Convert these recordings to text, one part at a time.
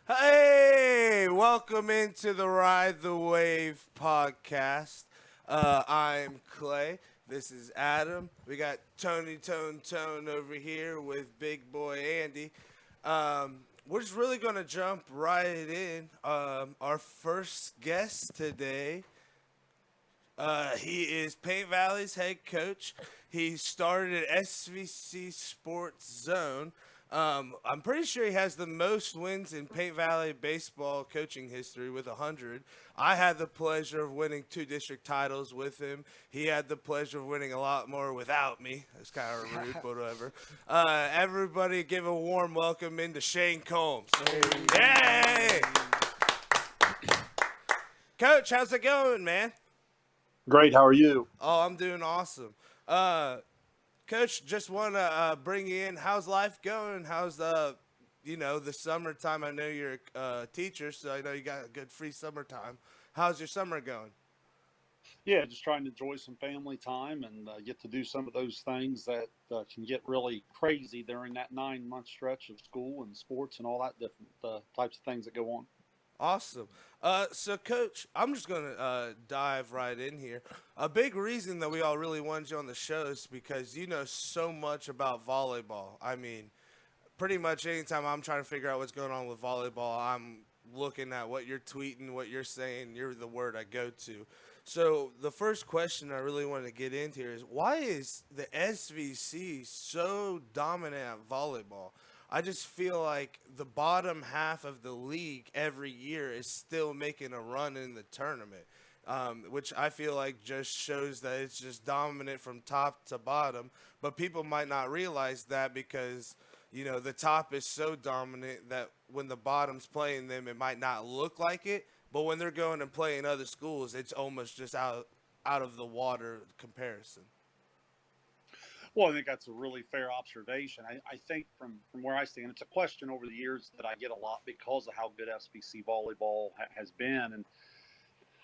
Hey, welcome into the Ride the Wave podcast. I'm Clay. This is Adam. We got Tony Tone over here with Big Boy Andy. We're just really gonna jump right in. Our first guest today. He is Paint Valley's head coach. He started at SVC Sports Zone. I'm pretty sure he has the most wins in Paint Valley baseball coaching history with 100. I had the pleasure of winning 2 district titles with him. He had the pleasure of winning a lot more without me. It's kind of rude, but whatever. Everybody give a warm welcome into Shayne Combs. Yay! Coach, how's it going, man? Great. How are you? Oh, I'm doing awesome. Coach, just want to bring you in. How's life going? How's the summertime? I know you're a teacher, so I know you got a good free summertime. How's your summer going? Yeah, just trying to enjoy some family time and get to do some of those things that can get really crazy during that 9-month stretch of school and sports and all that different types of things that go on. Awesome. So, Coach, I'm just going to dive right in here. A big reason that we all really wanted you on the show is because you know so much about volleyball. I mean, pretty much anytime I'm trying to figure out what's going on with volleyball, I'm looking at what you're tweeting, what you're saying. You're the word I go to. So, the first question I really want to get into here is why is the SVC so dominant at volleyball? I just feel like the bottom half of the league every year is still making a run in the tournament, which I feel like just shows that it's just dominant from top to bottom. But people might not realize that because, the top is so dominant that when the bottom's playing them, it might not look like it. But when they're going and playing other schools, it's almost just out of the water comparison. Well, I think that's a really fair observation. I think from where I stand, it's a question over the years that I get a lot because of how good SBC volleyball has been. And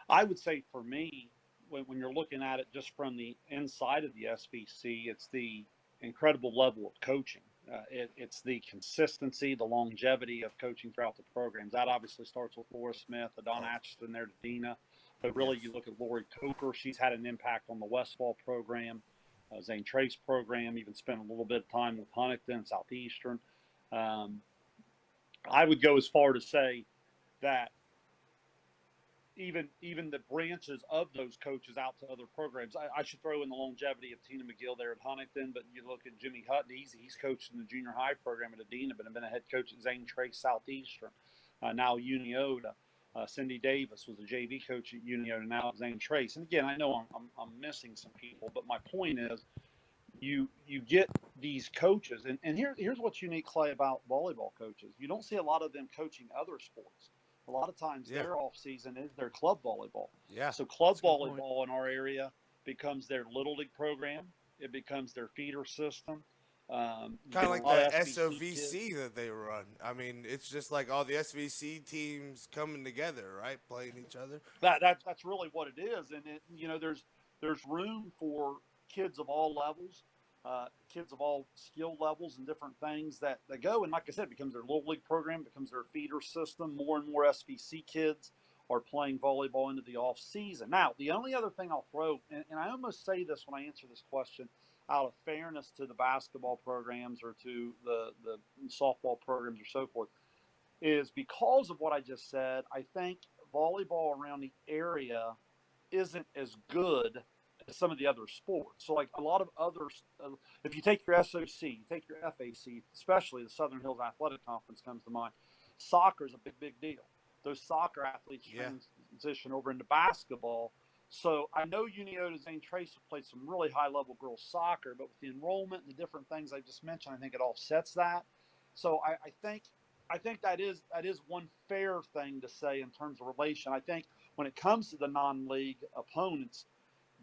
I would say for me, when you're looking at it just from the inside of the SBC, it's the incredible level of coaching. It's the consistency, the longevity of coaching throughout the programs. That obviously starts with Laura Smith, Don Atchison there to Dina. But really, Yes. you look at Lori Coker, she's had an impact on the Westfall program. Zane Trace program, even spent a little bit of time with Huntington, Southeastern. Um, I would go as far to say that even the branches of those coaches out to other programs. I should throw in the longevity of Tina McGill there at Huntington, but you look at Jimmy Hutton, he's coached in the junior high program at Adena, but been a head coach at Zane Trace Southeastern, now Uniota. Cindy Davis was a JV coach at Uniota, now at Zane Trace. And again, I know I'm missing some people, but my point is you get these coaches, and here's what's unique, Clay, about volleyball coaches. You don't see a lot of them coaching other sports. A lot of times Yeah. their off season is their club volleyball. Yeah. So club volleyball in our area becomes their little league program. It becomes their feeder system. Kind of like a lot the of SOVC that they run. I mean, it's just like all the SVC teams coming together, right? Playing each other. That's really what it is, and there's room for kids of all levels, kids of all skill levels, and different things that go. And like I said, it becomes their little league program, becomes their feeder system. More and more SVC kids are playing volleyball into the off season. Now, the only other thing I'll throw, and I almost say this when I answer this question, out of fairness to the basketball programs or to the softball programs or so forth, is because of what I just said. I think volleyball around the area isn't as good as some of the other sports. So, like a lot of others, if you take your SOC, you take your FAC, especially the Southern Hills Athletic Conference comes to mind, soccer is a big deal. Those soccer athletes transition over into basketball. So I know Uniota Zane Trace have played some really high-level girls soccer, but with the enrollment and the different things I just mentioned, I think it offsets that. So I think that is one fair thing to say in terms of relation. I think when it comes to the non-league opponents,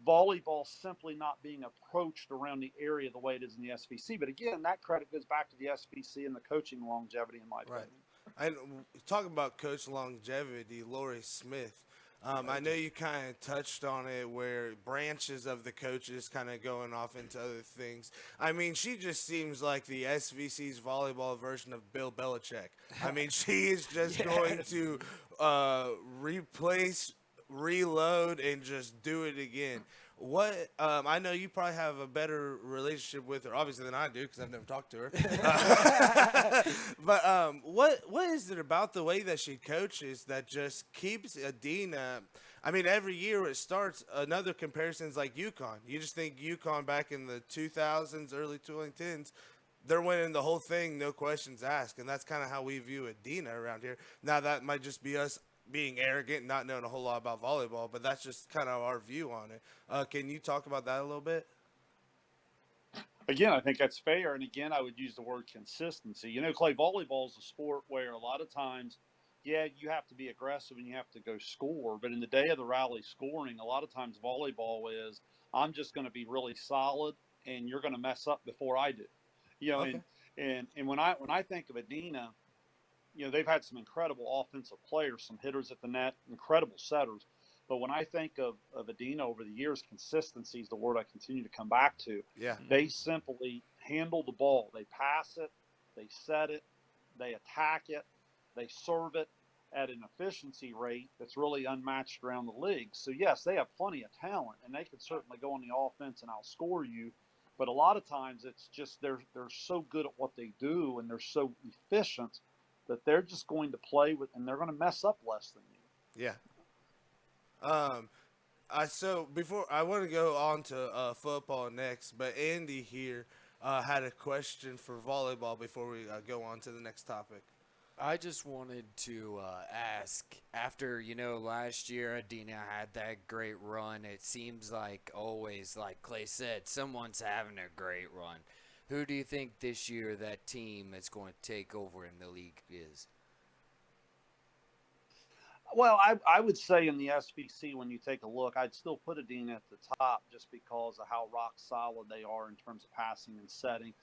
volleyball simply not being approached around the area the way it is in the SVC. But again, that credit goes back to the SVC and the coaching longevity, in my opinion. Right. And talking about coach longevity, Lori Smith. I know you kind of touched on it where branches of the coaches kind of going off into other things. I mean, she just seems like the SVC's volleyball version of Bill Belichick. I mean, she is just going Yes. to replace, reload, and just do it again. What I know you probably have a better relationship with her, obviously, than I do because I've never talked to her. But what is it about the way that she coaches that just keeps Adina? I mean, every year it starts another comparisons like UConn. You just think UConn back in the 2000s, early 2010s, they're winning the whole thing, no questions asked, and that's kind of how we view Adina around here. Now that might just be us being arrogant, not knowing a whole lot about volleyball, but that's just kind of our view on it. Can you talk about that a little bit? Again, I think that's fair. And again, I would use the word consistency. Clay, volleyball is a sport where a lot of times, yeah, you have to be aggressive and you have to go score. But in the day of the rally scoring, a lot of times volleyball is, I'm just going to be really solid and you're going to mess up before I do. You know, Okay. and when I think of Adina, they've had some incredible offensive players, some hitters at the net, incredible setters. But when I think of Adina over the years, consistency is the word I continue to come back to. Yeah. They simply handle the ball. They pass it, they set it, they attack it, they serve it at an efficiency rate that's really unmatched around the league. So, yes, they have plenty of talent, and they can certainly go on the offense and outscore you. But a lot of times it's just they're so good at what they do and they're so efficient that they're just going to play with, and they're going to mess up less than you. Yeah. Um, so before I want to go on to football next, but Andy here had a question for volleyball before we go on to the next topic. I just wanted to ask, after, last year Adina had that great run, it seems like always, like Clay said, someone's having a great run. Who do you think this year that team is going to take over in the league is? Well, I would say in the SBC, when you take a look, I'd still put Adina at the top just because of how rock solid they are in terms of passing and setting.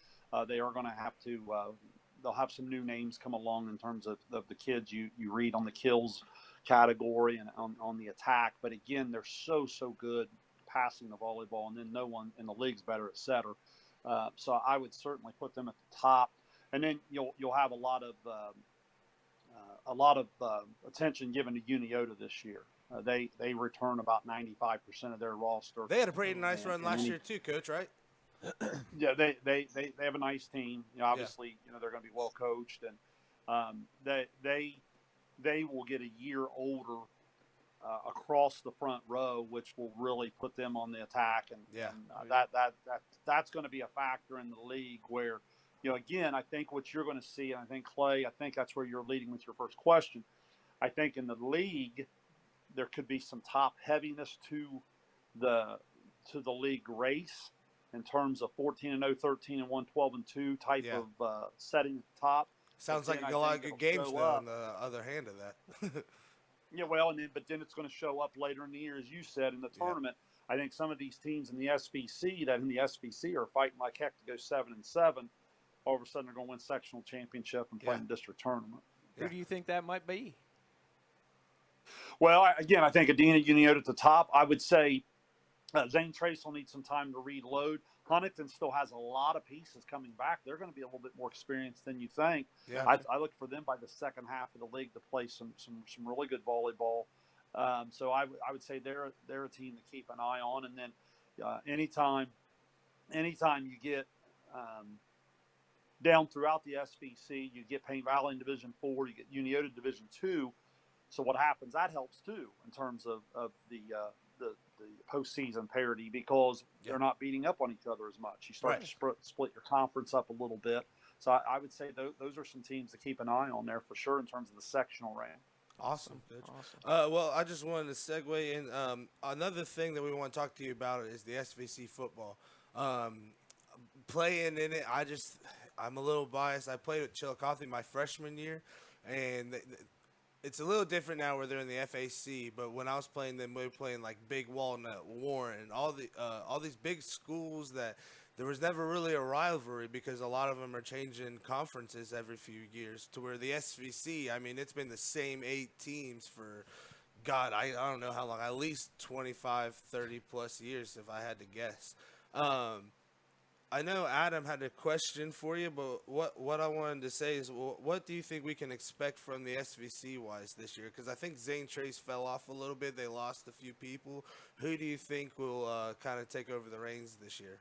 They are going to have to, they'll have some new names come along in terms of the kids you read on the kills category and on the attack. But again, they're so good passing the volleyball, and then no one in the league's better at setter. So I would certainly put them at the top. And then you'll have a lot of attention given to Uniota this year. They return about 95% of their roster. They had a pretty nice and, run and last any, year too, Coach. Right? yeah, they have a nice team. Obviously, they're going to be well coached, and they will get a year older across the front row, which will really put them on the attack, and, Yeah. and that's going to be a factor in the league where. Again, I think what you're going to see, and I think Clay, I think that's where you're leading with your first question. I think in the league, there could be some top heaviness the the league race in terms of 14-0, 13-1, 12-2 type Yeah. of setting at the top. But Sounds like then a I lot of think good it'll games show though. On up. the other hand of that. Yeah, well, but then it's going to show up later in the year, as you said, in the Yeah. tournament. I think some of these teams in the SBC are fighting like heck to go 7-7. All of a sudden, they're going to win sectional championship and play in the district tournament. Yeah. Who do you think that might be? Well, again, I think Adina Uniota at the top. I would say Zane Trace will need some time to reload. Huntington still has a lot of pieces coming back. They're going to be a little bit more experienced than you think. Yeah. I look for them by the second half of the league to play some really good volleyball. So I would say they're a team to keep an eye on. And then anytime you get down throughout the SBC, you get Payne Valley in Division 4, you get Uniota Division 2. So what happens? That helps too in terms of the postseason parity because they're not beating up on each other as much. You start to split your conference up a little bit. So I would say those are some teams to keep an eye on there for sure in terms of the sectional rank. Awesome, Coach. Well, I just wanted to segue in. Another thing that we want to talk to you about is the SVC football. Playing in it, I'm a little biased. I played with Chillicothe my freshman year, and it's a little different now where they're in the FAC. But when I was playing them, we were playing like Big Walnut, Warren, all these big schools that there was never really a rivalry because a lot of them are changing conferences every few years. To where the SVC, I mean, it's been the same 8 teams for God, I don't know how long, at least 25, 30 plus years if I had to guess. Um, I know Adam had a question for you, but what I wanted to say is, what do you think we can expect from the SVC wise this year? Because I think Zane Trace fell off a little bit. They lost a few people. Who do you think will kind of take over the reins this year?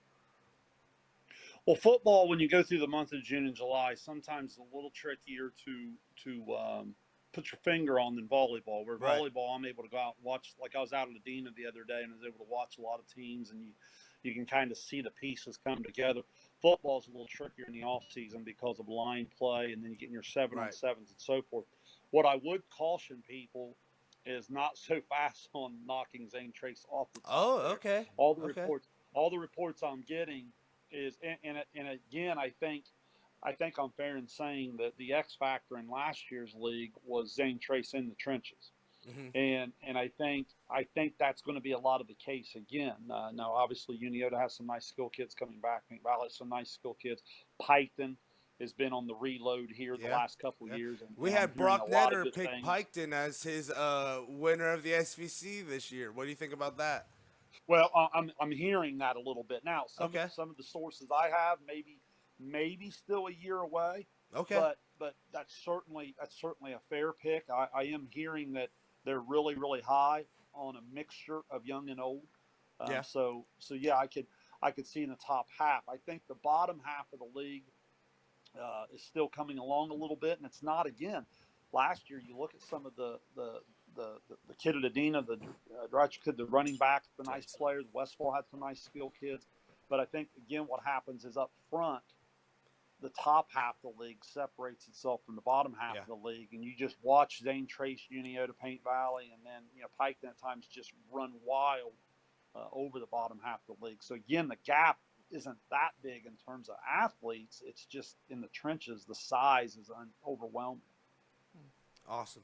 Well, football, when you go through the month of June and July, sometimes it's a little trickier to put your finger on than volleyball. Where Right. volleyball, I'm able to go out and watch. Like I was out in Medina the other day and I was able to watch a lot of teams, and you can kind of see the pieces come together. Football is a little trickier in the off season because of line play, and then you get in your 7-on Right. 7s and so forth. What I would caution people is not so fast on knocking Zane Trace off the top Oh, there. okay. All the Okay. reports, all the reports I'm getting is, and again, I think I'm fair in saying that the X factor in last year's league was Zane Trace in the trenches, Hmm. and I think that's going to be a lot of the case again. Now, obviously, Uniota has some nice skill kids coming back. Valley has some nice skill kids. Piketon has been on the reload here the Yeah. last couple of Yeah. years, We and I'm had hearing a Brock lot of Netter good pick things. Piketon as his winner of the SVC this year. What do you think about that? Well, I'm hearing that a little bit now. Okay. Some of the sources I have maybe still a year away, Okay. but that's certainly a fair pick. I am hearing that they're really high on a mixture of young and old. Yeah. So yeah, I could see in the top half. I think the bottom half of the league is still coming along a little bit, and it's not again. Last year, you look at some of the kid at Adina, the kid, the running back, the nice Right. players. Westfall had some nice skill kids, but I think again, what happens is up front, the top half of the league separates itself from the bottom half Yeah. of the league, and you just watch Zane Trace, Uniota, Paint Valley, and then Piketon at times just run wild over the bottom half of the league. So again, the gap isn't that big in terms of athletes. It's just in the trenches, the size is overwhelming. Awesome.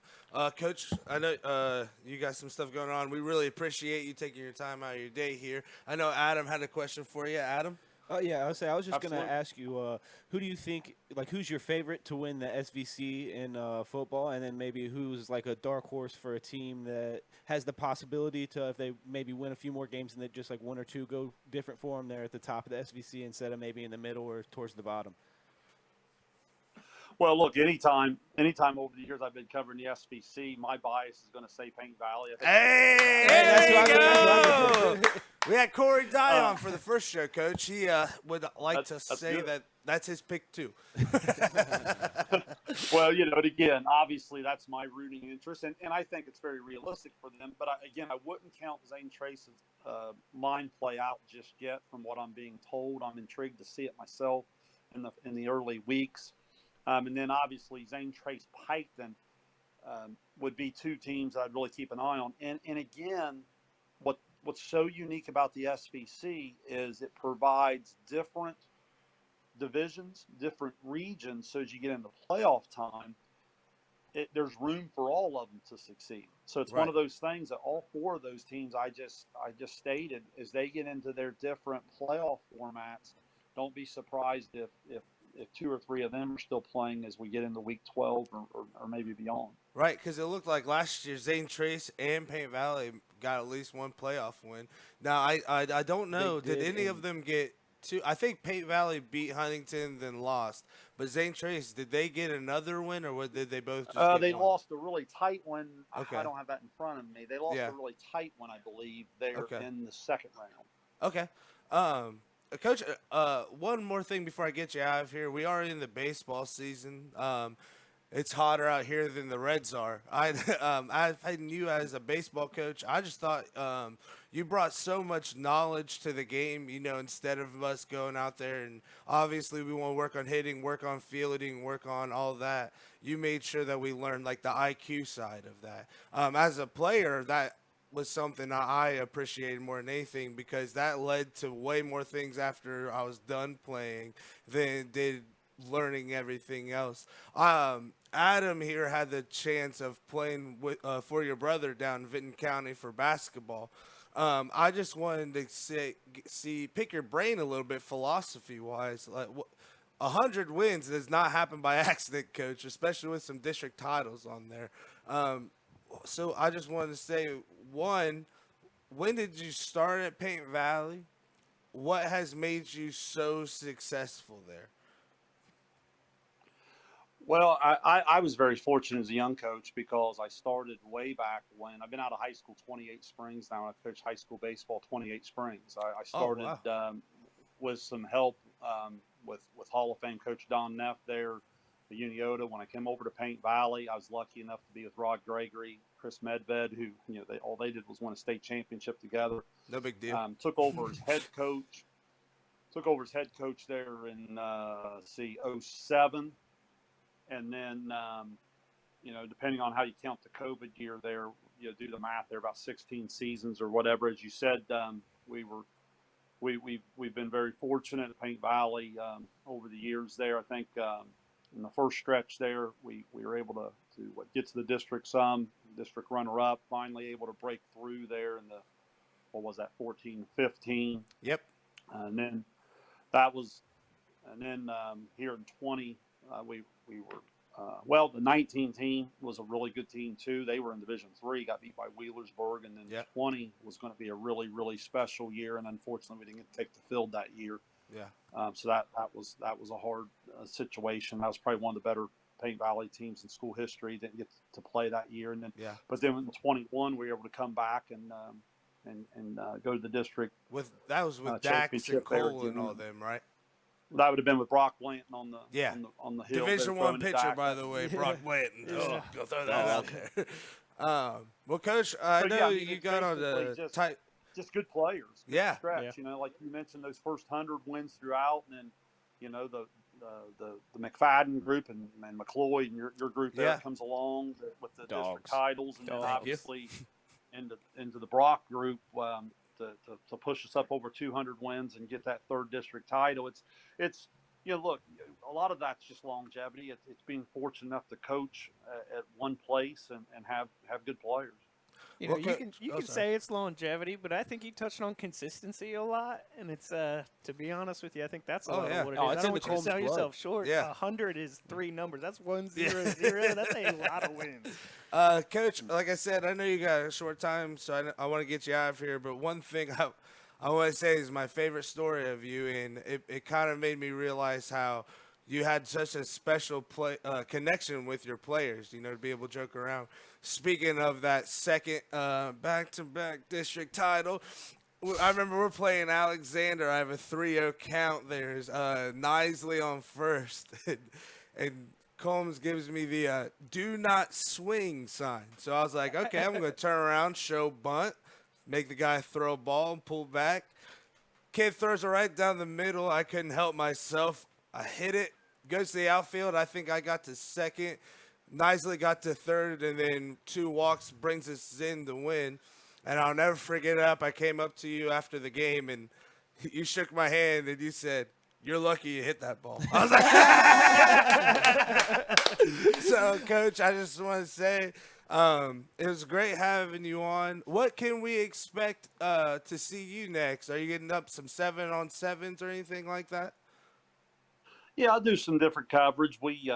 Coach, I know you got some stuff going on. We really appreciate you taking your time out of your day here. I know Adam had a question for you. Adam? Oh yeah, I was just gonna Absolutely. ask you, who do you think, like, who's your favorite to win the SVC in football, and then maybe who's like a dark horse for a team that has the possibility to, if they maybe win a few more games and then just like one or two go different for them, they're at the top of the SVC instead of maybe in the middle or towards the bottom. Well, look, anytime over the years I've been covering the SVC, my bias is going to say Paint Valley. I think Hey, Hey, that's there what you I mean. go. We had Corey Dye uh, on for the first show, Coach. He would like to that's say good. that that's his pick, too. Well, and again, obviously that's my rooting interest, and I think it's very realistic for them. But again, I wouldn't count Zane Trace's line play out just yet. From what I'm being told, I'm intrigued to see it myself in the early weeks. And then obviously Zane Trace Piketon would be two teams I'd really keep an eye on. And again, what's so unique about the SVC is it provides different divisions, different regions. So as you get into playoff time, there's room for all of them to succeed. So it's one Right. of those things that all four of those teams I just stated, as they get into their different playoff formats, don't be surprised if two or three of them are still playing as we get into week 12 or maybe beyond. Right, because it looked like last year Zane Trace and Paint Valley got at least one playoff win. Now, I don't They know. Did did, any of and them get two? I think Paint Valley beat Huntington, then lost. But Zane Trace, did they get another win, or did they both just get They one? lost a really tight one. I Okay. don't have that in front of me. They lost Yeah. a really tight one, I believe, there Okay. in the second round. Okay. Coach, one more thing before I get you out of here. We are in the baseball season. It's hotter out here than the Reds are. I've had you as a baseball coach. I just thought you brought so much knowledge to the game. Instead of us going out there and obviously we want to work on hitting, work on fielding, work on all that. You made sure that we learned like the IQ side of that. As a player, that was something I appreciated more than anything because that led to way more things after I was done playing than it did learning everything else. Adam here had the chance of playing for your brother down in Vinton County for basketball. I just wanted to pick your brain a little bit philosophy wise. Like, 100 wins does not happen by accident, Coach, especially with some district titles on there. So I just wanted to say, one, when did you start at Paint Valley? What has made you so successful there? Well, I was very fortunate as a young coach because I started way back when I've been out of high school 28 springs now. I coach high school baseball 28 springs. I Oh, started wow. with some help with Hall of Fame coach Don Neff there, the Uniota. When I came over to Paint Valley, I was lucky enough to be with Rod Gregory, Chris Medved, who all they did was win a state championship together. No big deal. Took over as head coach. Took over as head coach there in '07. And then, depending on how you count the COVID year there, do the math there, about 16 seasons or whatever. As you said, we've been very fortunate at Paint Valley over the years there. I think in the first stretch there, we were able to get to the district district runner-up, finally able to break through there in the, 14, 15. Yep. And then here in 20, we were the 19 team was a really good team too. They were in Division III, got beat by Wheelersburg, and then 20 was going to be a really, really special year. And unfortunately, we didn't get to take the field that year. Yeah. So that was a hard situation. That was probably one of the better Paint Valley teams in school history. Didn't get to play that year, and then but then in 21 we were able to come back and go to the district. That was with Dax and Cole and all them, right? That would have been with Brock Blanton on the hill. Division I pitcher, by the way, Brock Blanton. Oh, go throw that out there. Well, Coach, I know you got on the tight. Just good players. Yeah. Stretch, like you mentioned, those first 100 wins throughout, and then the McFadden group and McCloy and your group there comes along with the district titles, and then obviously into the Brock group. To push us up over 200 wins and get that third district title. It's look, a lot of that's just longevity. It's being fortunate enough to coach at one place and have good players. You can say it's longevity, but I think you touched on consistency a lot, and it's to be honest with you, I think that's a lot of what it is. I don't want you to sell yourself short. 100 is 3 numbers. That's 100. That's a lot of wins. Coach, like I said, I know you got a short time, so I want to get you out of here. But one thing I want to say is my favorite story of you, and it kind of made me realize how you had such a special connection with your players, to be able to joke around. Speaking of that second back-to-back district title, I remember we're playing Alexander. I have a 3-0 count. There's Nisley on first, and Combs gives me the do not swing sign. So I was like, okay, I'm going to turn around, show bunt, make the guy throw a ball and pull back. Kid throws it right down the middle. I couldn't help myself. I hit it, goes to the outfield. I think I got to second. Nisley got to third, and then 2 walks brings us in to win. And I'll never forget it. I came up to you after the game, and you shook my hand, and you said, "You're lucky you hit that ball." I was like, So, Coach, I just want to say it was great having you on. What can we expect to see you next? Are you getting up some 7-on-7s or anything like that? Yeah, I'll do some different coverage. We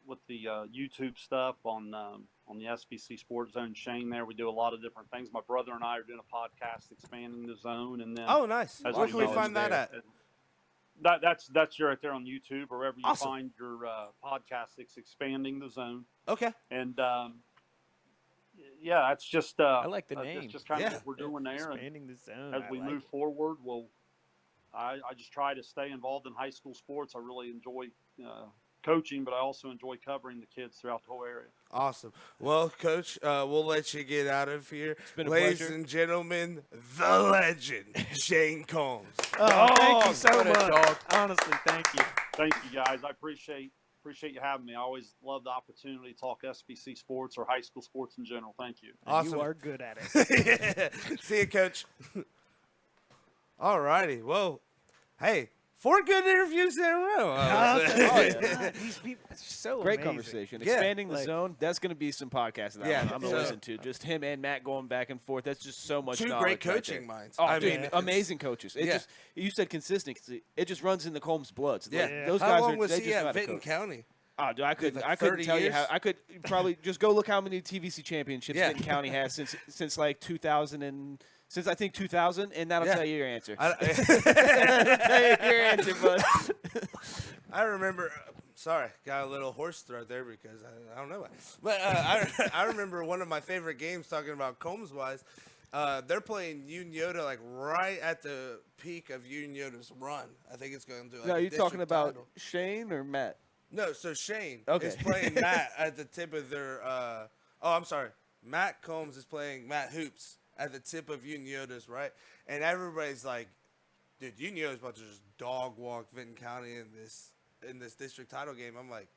with the YouTube stuff on the SBC Sports Zone Shayne there, we do a lot of different things. My brother and I are doing a podcast, Expanding the Zone, and then nice. Where can we find that at? That's right there on YouTube or wherever you find your podcast. It's Expanding the Zone. Okay. And it's just I like the name. It's just kind of what we're doing there. Expanding the Zone. As we move forward, I just try to stay involved in high school sports. I really enjoy coaching, but I also enjoy covering the kids throughout the whole area. Awesome. Well, Coach, we'll let you get out of here. It's been a Ladies pleasure. and gentlemen, the legend, Shayne Combs. Thank you so much. Honestly, thank you. Thank you, guys. I appreciate you having me. I always love the opportunity to talk SBC sports or high school sports in general. Thank you. Awesome. You are good at it. See you, Coach. All righty. Well, hey, 4 good interviews in a row. These people are so Great amazing. conversation. Yeah. Expanding the zone. That's going to be some podcasts that I'm going to so- listen to. Just him and Matt going back and forth. That's just so much 2 knowledge great right coaching there. minds. Oh, I dude, mean, amazing coaches. It Yeah. just you said consistency. It just runs in the Combs blood. So Yeah. those How guys long are was they he just know how at to Vinton coach. County? Oh, dude, I couldn't tell years? you how. I could probably just go look how many TVC championships Benton County has since like 2000 and since I think 2000, and that'll tell you your answer. That'll tell you your answer, bud. I remember. Sorry, got a little horse throat there because I don't know why. But I remember one of my favorite games talking about Combs-wise. They're playing Unioda like right at the peak of Unioda's run. I think it's going to do like No, a you're talking about title. Shayne or Matt? No, so Shayne Okay. is playing Matt at the tip of their I'm sorry. Matt Combs is playing Matt Hoops at the tip of Unioda's, right? And everybody's like, dude, Unioda's about to just dog walk Vinton County in this district title game. I'm like,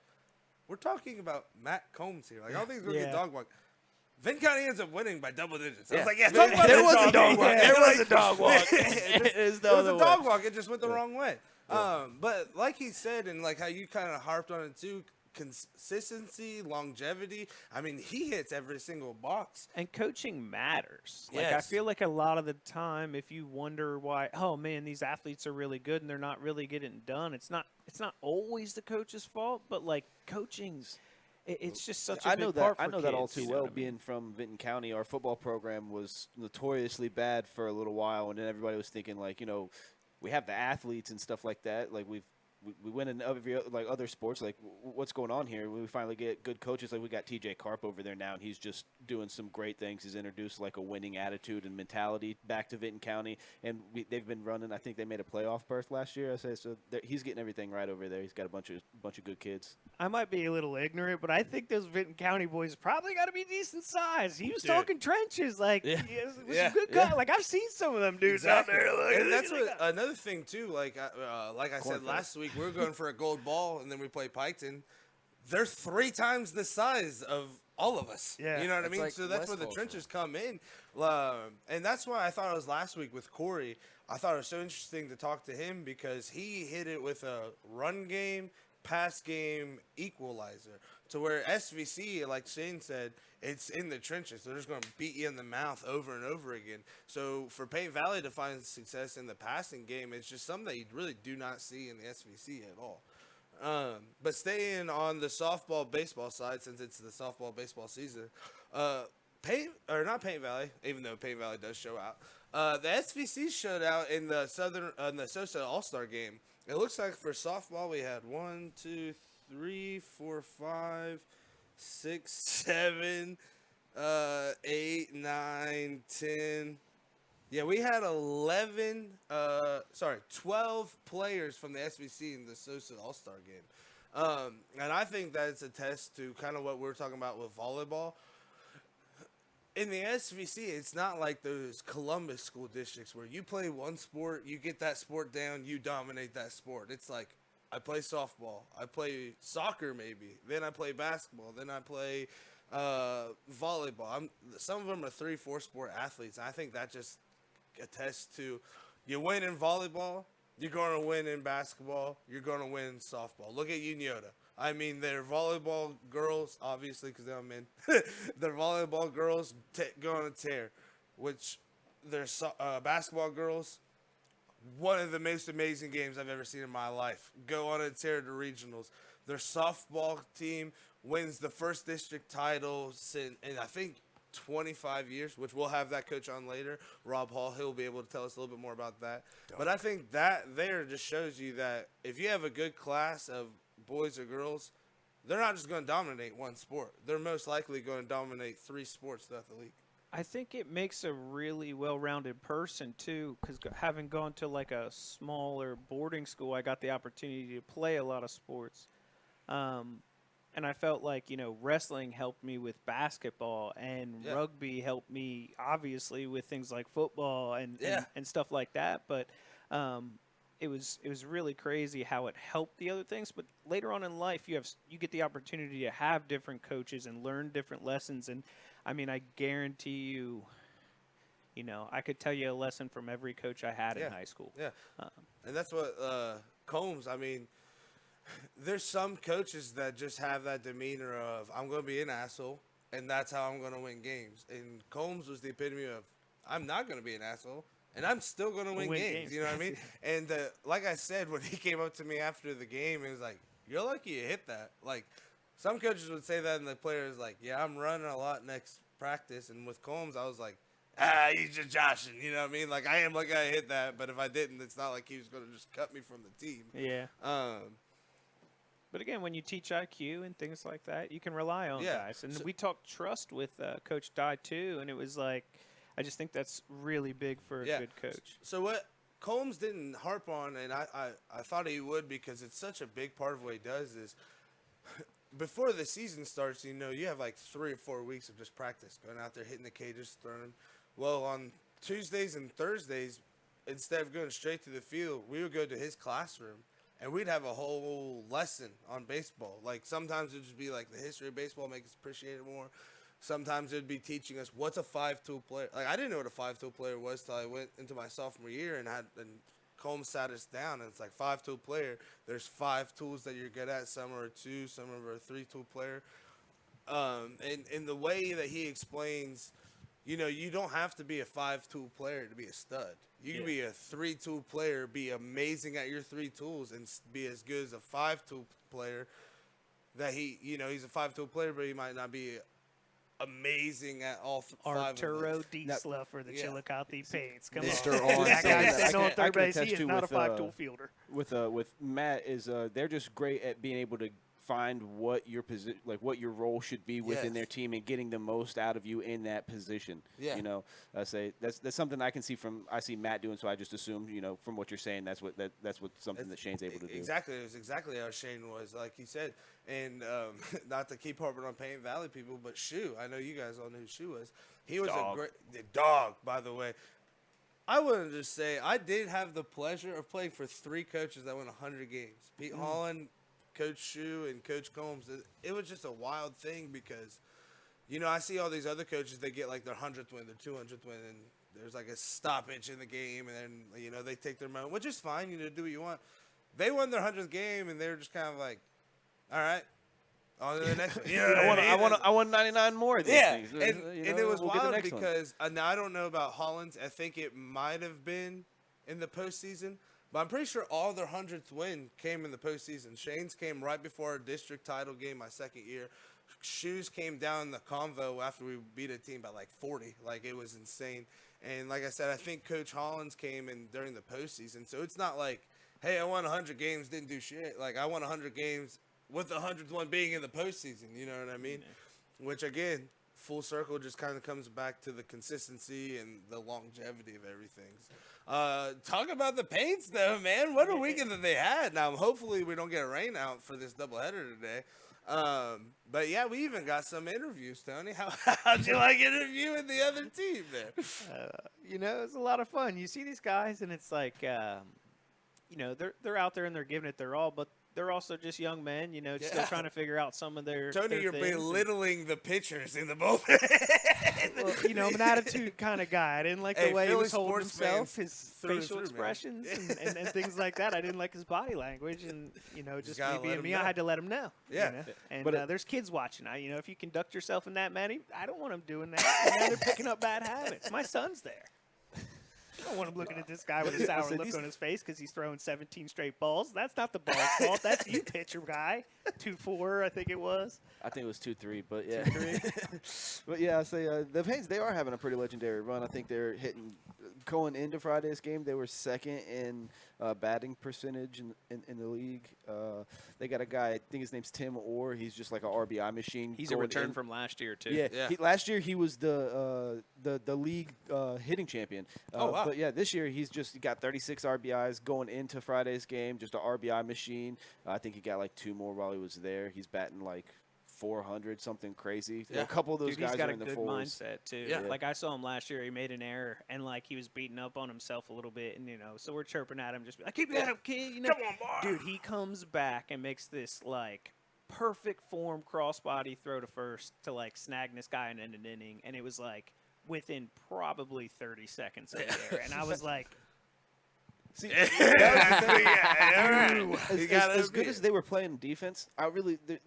we're talking about Matt Combs here. Like, I don't think it's going to get dog walk. Vinton County ends up winning by double digits. I was like, there was a dog walk. There was a dog walk. It was a dog walk. It just went the wrong way. But like he said, and like how you kind of harped on it too, consistency, longevity. I mean, he hits every single box. And coaching matters. Like, I feel like a lot of the time, if you wonder why, oh man, these athletes are really good and they're not really getting done, it's not always the coach's fault, but like coaching's. It's just such a big part for I know that all too well. I mean? Being from Vinton County, our football program was notoriously bad for a little while, and then everybody was thinking like, we have the athletes and stuff like that. Like we win in every like other sports. Like what's going on here? We finally get good coaches. Like we got TJ Carp over there now, and he's just doing some great things. He's introduced like a winning attitude and mentality back to Vinton County, and they've been running. I think they made a playoff berth last year. I say so. He's getting everything right over there. He's got a bunch of good kids. I might be a little ignorant, but I think those Vinton County boys probably got to be decent size. He was talking trenches, like some good guy. Like I've seen some of them dudes out there. Like, and that's what another thing too. Like I said last week, we were going for a gold ball, and then we played Piketon. They're 3 times the size of all of us. Yeah, you know what I mean. like So that's where the West trenches come in, and that's why I thought it was last week with Corey. I thought it was so interesting to talk to him because he hit it with a run game, pass game equalizer to where SVC, like Shayne said, it's in the trenches. They're just going to beat you in the mouth over and over again. So for Paint Valley to find success in the passing game, it's just something that you really do not see in the SVC at all. But staying on the softball baseball side, since it's the softball baseball season, not Paint Valley, even though Paint Valley does show out. The SVC showed out in the Sosa All-Star game. It looks like for softball we had 1, 2, 3, 4, 5, 6, 7, 8, 9, 10. Yeah, we had 12 players from the SVC in the Sosa All-Star game. And I think that's a test to kind of what we're talking about with volleyball. In the SVC, it's not like those Columbus school districts where you play one sport, you get that sport down, you dominate that sport. It's like, I play softball, I play soccer maybe, then I play basketball, then I play volleyball. Some of them are 3-4 sport athletes, and I think that just attests to you win in volleyball, you're going to win in basketball, you're going to win in softball. Look at Unioda. I mean, they're volleyball girls, obviously, because they're men. They're volleyball girls go on a tear, which they're basketball girls. One of the most amazing games I've ever seen in my life. Go on a tear to regionals. Their softball team wins the first district title in I think 25 years, which we'll have that coach on later. Rob Hall, he'll be able to tell us a little bit more about that. But I think that there just shows you that if you have a good class of boys or girls, they're not just going to dominate one sport. They're most likely going to dominate 3 sports throughout the league. I think it makes a really well-rounded person, too, because having gone to, like, a smaller boarding school, I got the opportunity to play a lot of sports. And I felt like, wrestling helped me with basketball, and rugby helped me, obviously, with things like football and stuff like that. But it was really crazy how it helped the other things. But later on in life, you get the opportunity to have different coaches and learn different lessons. And I mean, I guarantee you, I could tell you a lesson from every coach I had in high school. Yeah, and that's what Combs. I mean, there's some coaches that just have that demeanor of I'm going to be an asshole, and that's how I'm going to win games. And Combs was the epitome of I'm not going to be an asshole. And I'm still going to win games. You know what I mean? And like I said, when he came up to me after the game, he was like, you're lucky you hit that. Like, some coaches would say that, and the player is like, yeah, I'm running a lot next practice. And with Combs, I was like, he's just joshing. You know what I mean? Like, I am lucky I hit that, but if I didn't, it's not like he was going to just cut me from the team. Yeah. But again, when you teach IQ and things like that, you can rely on guys. And we talked trust with Coach Dye, too, and it was like, I just think that's really big for a good coach. So what Combs didn't harp on, and I thought he would because it's such a big part of what he does, is before the season starts, you know, you have like 3 or 4 weeks of just practice, going out there, hitting the cages, throwing. Well, on Tuesdays and Thursdays, instead of going straight to the field, we would go to his classroom. And we'd have a whole lesson on baseball. Like, sometimes it would just be like the history of baseball, make us appreciate it more. Sometimes it would be teaching us what's a 5-tool player. Like, I didn't know what a 5-tool player was till I went into my sophomore year and Combs sat us down. And it's like 5-tool player. There's 5 tools that you're good at. Some are a 2, some are a 3-tool player. And the way that he explains, you know, you don't have to be a 5-tool player to be a stud. You can be a 3-tool player, be amazing at your 3 tools, and be as good as a 5-tool player. That he's a 5-tool player, but he might not be amazing at all 5 Arturo of them. Diesla for the Chillicothe Paints. Come Mr. on. That guy sitting on third base, he is to not a 5-tool fielder. With Matt, is they're just great at being able to find what your position, like what your role should be within their team, and getting the most out of you in that position. Yeah, you know, I say that's something I can see I see Matt doing. So I just assumed, you know, from what you're saying, that's what something that Shayne's able to do. Exactly, it was exactly how Shayne was, like he said. And not to keep harping on Paint Valley people, but Shu, I know you guys all knew who Shu was. He was a great dog, by the way. I wouldn't just say I did have the pleasure of playing for 3 coaches that won 100 games. Pete Holland, Coach Shu, and Coach Combs. It was just a wild thing because, you know, I see all these other coaches, they get like their 100th win, their 200th win, and there's like a stoppage in the game, and then, you know, they take their moment, which is fine, you know, do what you want. They won their 100th game, and they were just kind of like, all right, on to the next one. You know I want 99 more of these things. And it was wild because, now I don't know about Holland's. I think it might have been in the postseason. But I'm pretty sure all their 100th win came in the postseason. Shayne's came right before our district title game my second year. Shoes came down the convo after we beat a team by like 40. Like, it was insane. And like I said, I think Coach Hollins came in during the postseason. So it's not like, hey, I won 100 games, didn't do shit. Like, I won 100 games with the 100th one being in the postseason. You know what I mean? Yeah. Which, again, full circle just kind of comes back to the consistency and the longevity of everything. Talk about the Paints, though, man. What a weekend that they had. Now, hopefully we don't get a rain out for this doubleheader today. But, yeah, we even got some interviews, Tony. How'd you like interviewing the other team there? You know, it's a lot of fun. You see these guys, and it's like, you know, they're out there and they're giving it their all, but they're also just young men, you know, still trying to figure out some of their Tony, you're things. Belittling the pitchers in the bullpen. Well, you know, I'm an attitude kind of guy. I didn't like the way he was holding himself, his facial expressions, and things like that. I didn't like his body language, and, you know, just me being me, I had to let him know. Yeah. You know? And but there's kids watching. You know, if you conduct yourself in that manner, I don't want them doing that. You know, they're picking up bad habits. My son's there. I don't want him looking at this guy with a sour look on his face because he's throwing 17 straight balls. That's not the ball's fault. That's you, pitcher guy. 2-4, I think it was. I think it was 2-3, but yeah. 2-3. But yeah, I say the Paints, they are having a pretty legendary run. I think they're hitting going into Friday's game. They were second in batting percentage in the league. They got a guy, I think his name's Tim Orr. He's just like an RBI machine. He's a return from last year too. Yeah. Last year he was the league hitting champion. Wow. But yeah, this year he got 36 RBIs going into Friday's game. Just an RBI machine. I think he got like 2 more while he was there. He's batting like 400, something crazy. Yeah. A couple of those guys are in the fours. He's got a good mindset too. Yeah. Like, I saw him last year. He made an error, and like he was beating up on himself a little bit, and, you know, so we're chirping at him, just like, keep that up, kid. You know, come on, boy. Dude, he comes back and makes this like perfect form crossbody throw to first to like snag this guy in an inning, and it was like within probably 30 seconds of the air, and I was like, See, As good as they were playing defense,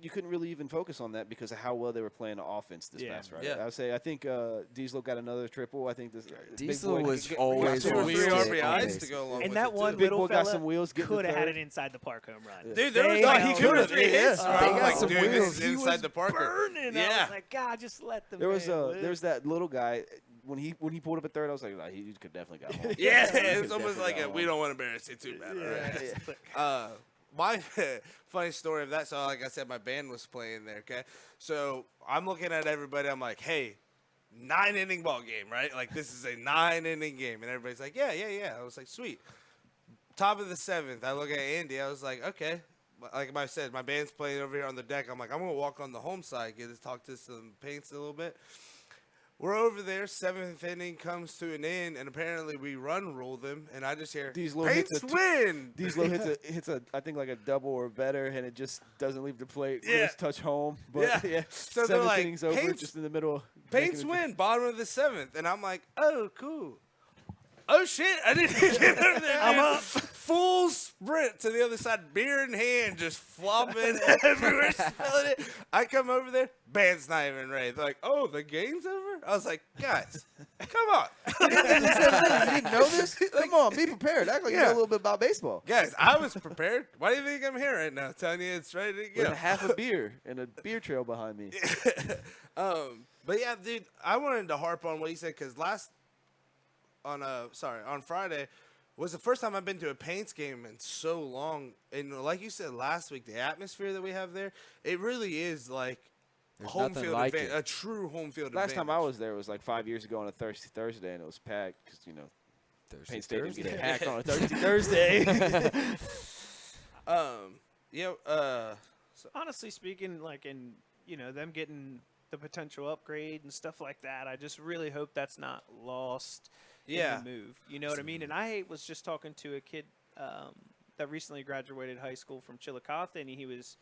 you couldn't really even focus on that because of how well they were playing offense this past Friday. Yeah. I think Diesel got another triple. I think this Diesel big boy was always two or on three stick RBIs on to go along And with that it, one too. Big little boy got fella some wheels. could have had it inside the park home run. Dude, there was They two or held three it. hits. They Where I'm got like, some dude, wheels. this is He inside was the Parker. burning. I Yeah. was like, God, just let them. There's that little guy when he pulled up at third. I was like, nah, he could definitely got home. Yeah, He it's could almost definitely like got we home. don't want to embarrass you too bad. Yeah. Right? My funny story of that. So, like I said, my band was playing there. Okay, so I'm looking at everybody. I'm like, hey, 9-inning ball game, right? Like this is a 9-inning game, and everybody's like, yeah. I was like, sweet. Top of the 7th, I look at Andy. I was like, okay. Like I said, my band's playing over here on the deck. I'm like, I'm gonna walk on the home side, get to talk to some paints a little bit. We're over there. 7th inning comes to an end, and apparently we run rule them. And I just hear Paints win. Diesel hits a I think like a double or better, and it just doesn't leave the plate. Yeah. Just touch home. But Yeah. So they're 7th like, innings over, Paints- just in the middle. Paints making win, bottom of the 7th, and I'm like, oh, cool. Oh shit! I didn't get over there. I'm up. Full sprint to the other side, beer in hand, just flopping everywhere, smelling it. I come over there, band's not even ready. They're like, "Oh, the game's over." I was like, "Guys, come on, You didn't know this? Come on, be prepared. Act like you know a little bit about baseball. guys." I was prepared. Why do you think I'm here right now, telling you it's ready to with go? half a beer and a beer trail behind me. But yeah, dude, I wanted to harp on what you said because on Friday was the first time I've been to a Paints game in so long. And like you said last week, the atmosphere that we have there, it really is like There's home nothing field like advantage, it. a true home field Last advantage. time I was there was like 5 years ago on a Thirsty Thursday, and it was packed because Paint Stadium gets Thursday. packed on a Thirsty Thursday. Honestly speaking, like in them getting the potential upgrade and stuff like that, I just really hope that's not lost in the move. You know what I mean? And I was just talking to a kid that recently graduated high school from Chillicothe, and he was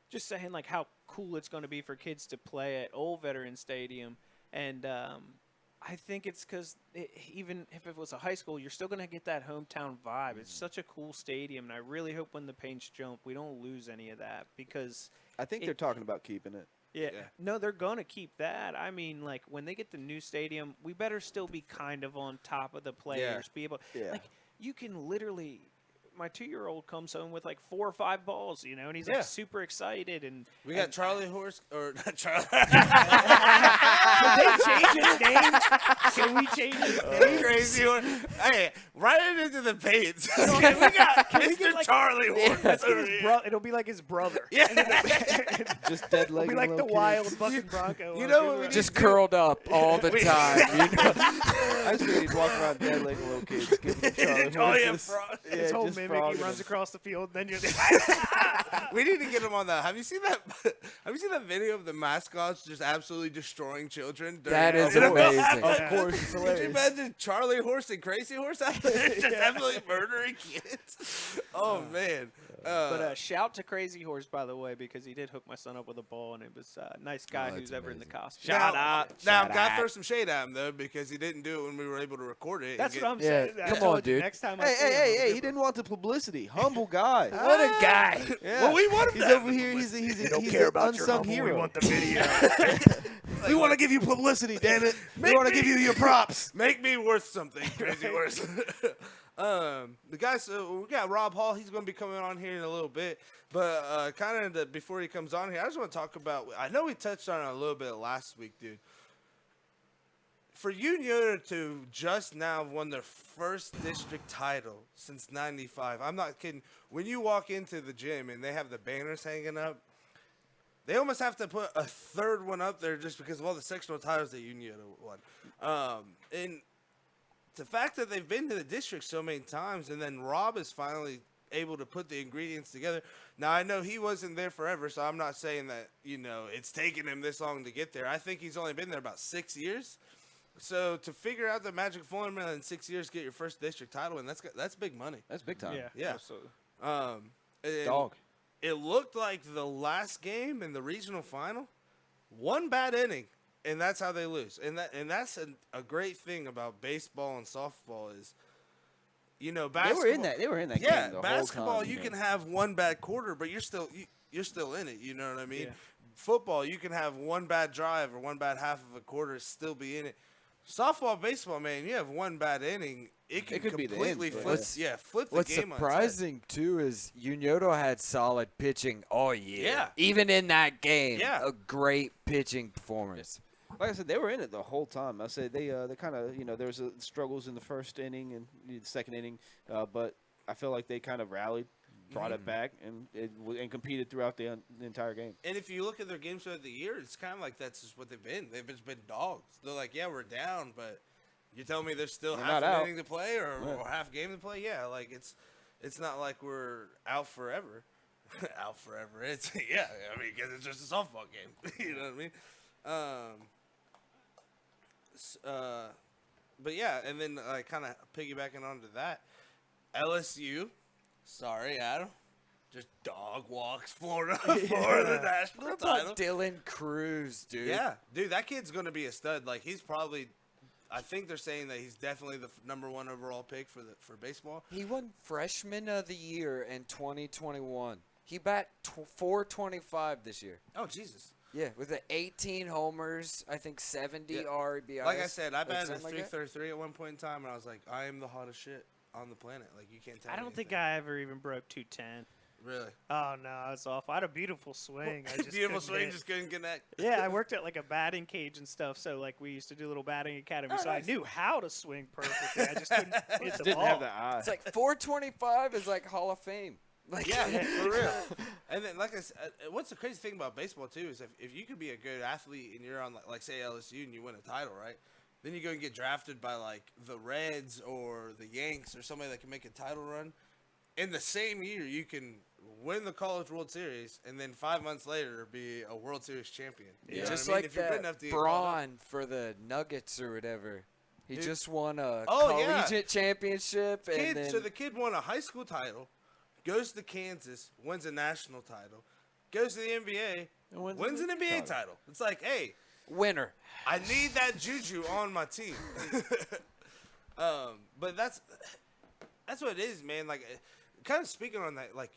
just saying like how cool it's going to be for kids to play at Old Veterans Stadium. And I think it's because even if it was a high school, you're still going to get that hometown vibe. It's such a cool stadium, and I really hope when the Paints jump, we don't lose any of that because I think they're talking about keeping it. yeah. No, they're going to keep that. I mean, like, when they get the new stadium, we better still be kind of on top of the players. Be able, like, you can literally. My 2-year-old comes home with like 4 or 5 balls, and he's like super excited. And we got Charlie Horse or not Charlie. Can they change his name? Can we change his name? Crazy Horse. Hey, write it into the Paints. We got Mr. Charlie Horse. Let's get his it'll be like his brother. Yeah. Just dead leg. It'll be like the wild bucking Bronco. You know what we need Just curled up all the time. I just figured he'd walk around dead legging little kids. Give them Charlie horses. His whole just mimic, frogging he runs them. across the field, and then you're We need to get him on that. Have you seen that? Have you seen that video of the mascots just absolutely destroying children? That is You know, amazing. Of course, it's Could hilarious. you imagine Charlie Horse and Crazy Horse out there just absolutely murdering kids? Oh man! But shout to Crazy Horse, by the way, because he did hook my son up with a ball, and it was a nice guy that's who's ever in the amazing. costume. Now, Shout gotta out. throw some shade at him though because he didn't do it when we were able to record it. That's and what I'm Yeah, saying. I come told on, you, dude. Next time I Hey, see him, hey, I'll hey, give hey! him He didn't want the publicity. Humble guy. What a guy! Yeah. Well, we want him. He's to have over the here. publicity. He's don't an care about your unsung humble, hero. we want the video. We want to give you publicity, damn it. We want to give you your props. Make me worth something, Crazy Horse. The guys, we got Rob Hall. He's going to be coming on here in a little bit. But kind of before he comes on here, I just want to talk about, I know we touched on it a little bit last week, dude. For Union to just now have won their first district title since 95, I'm not kidding. When you walk into the gym and they have the banners hanging up, they almost have to put a third one up there just because of all the sectional titles that Union won. And the fact that they've been to the district so many times, and then Rob is finally able to put the ingredients together. Now, I know he wasn't there forever, so I'm not saying that, it's taken him this long to get there. I think he's only been there about 6 years. So to figure out the magic formula in 6 years, get your first district title, and that's big money. That's big time. Yeah. absolutely. And Dog. it looked like the last game in the regional final, one bad inning, and that's how they lose. And that's a great thing about baseball and softball is You know, basketball. They were in that yeah, game the basketball. whole time. You can have one bad quarter, but you're still in it. You know what I mean? Yeah. Football, you can have one bad drive or one bad half of a quarter, still be in it. Softball, baseball, man, you have one bad inning, it could completely be the flip. end, Flip the What's game. surprising too is Unioto had solid pitching all year. Yeah. Even in that game, Yeah. a great pitching performance. Like I said, they were in it the whole time. I said they kind of there was struggles in the first inning and the second inning, but I feel like they kind of rallied, brought it back, and competed throughout the entire game. And if you look at their games throughout the year, it's kind of like that's just what they've been. They've just been dogs. They're like, yeah, we're down, but you tell me there's still They're half not an out. inning to play or half game to play. Yeah, like it's not like we're out forever. Out forever. It's I mean, because it's just a softball game. You know what I mean? But yeah, and then kind of piggybacking onto that, LSU. Sorry, Adam. Just dog walks Florida for the national What title. about Dylan Cruz, dude? Yeah, dude, that kid's gonna be a stud. Like he's probably, I think they're saying that he's definitely the number 1 overall pick for baseball. He won Freshman of the Year in 2021. He bat 425 this year. Oh Jesus! Yeah, with the 18 homers, I think 70 RBIs. Like I said, I batted something like that. 333 at one point in time, and I was like, I am the hottest shit on the planet. Like you can't tell. I me don't think anything. I ever even broke 210. Really. Oh no, it's awful. I had a beautiful swing. I just Beautiful couldn't swing, hit. just couldn't connect. Yeah, I worked at like a batting cage and stuff, so like we used to do little batting academy. So I knew how to swing perfectly. I just couldn't hit the Didn't ball. have the eye. It's like 425 is like Hall of Fame. Like Yeah, for real. And then, like I said, what's the crazy thing about baseball too is if you could be a good athlete and you're on like say LSU and you win a title, right? Then you go and get drafted by like the Reds or the Yanks or somebody that can make a title run. In the same year, you can win the College World Series and then 5 months later be a World Series champion. You know just what I mean? like If you're good that enough to get called up. Braun for the Nuggets or whatever. He Dude. just won a Oh, yeah. collegiate championship. And then, So the kid won a high school title, goes to Kansas, wins a national title, goes to the NBA, And wins wins an the NBA title. title. It's like, hey, winner. I need that juju on my team. But that's what it is, man. Like, kind of speaking on that, like,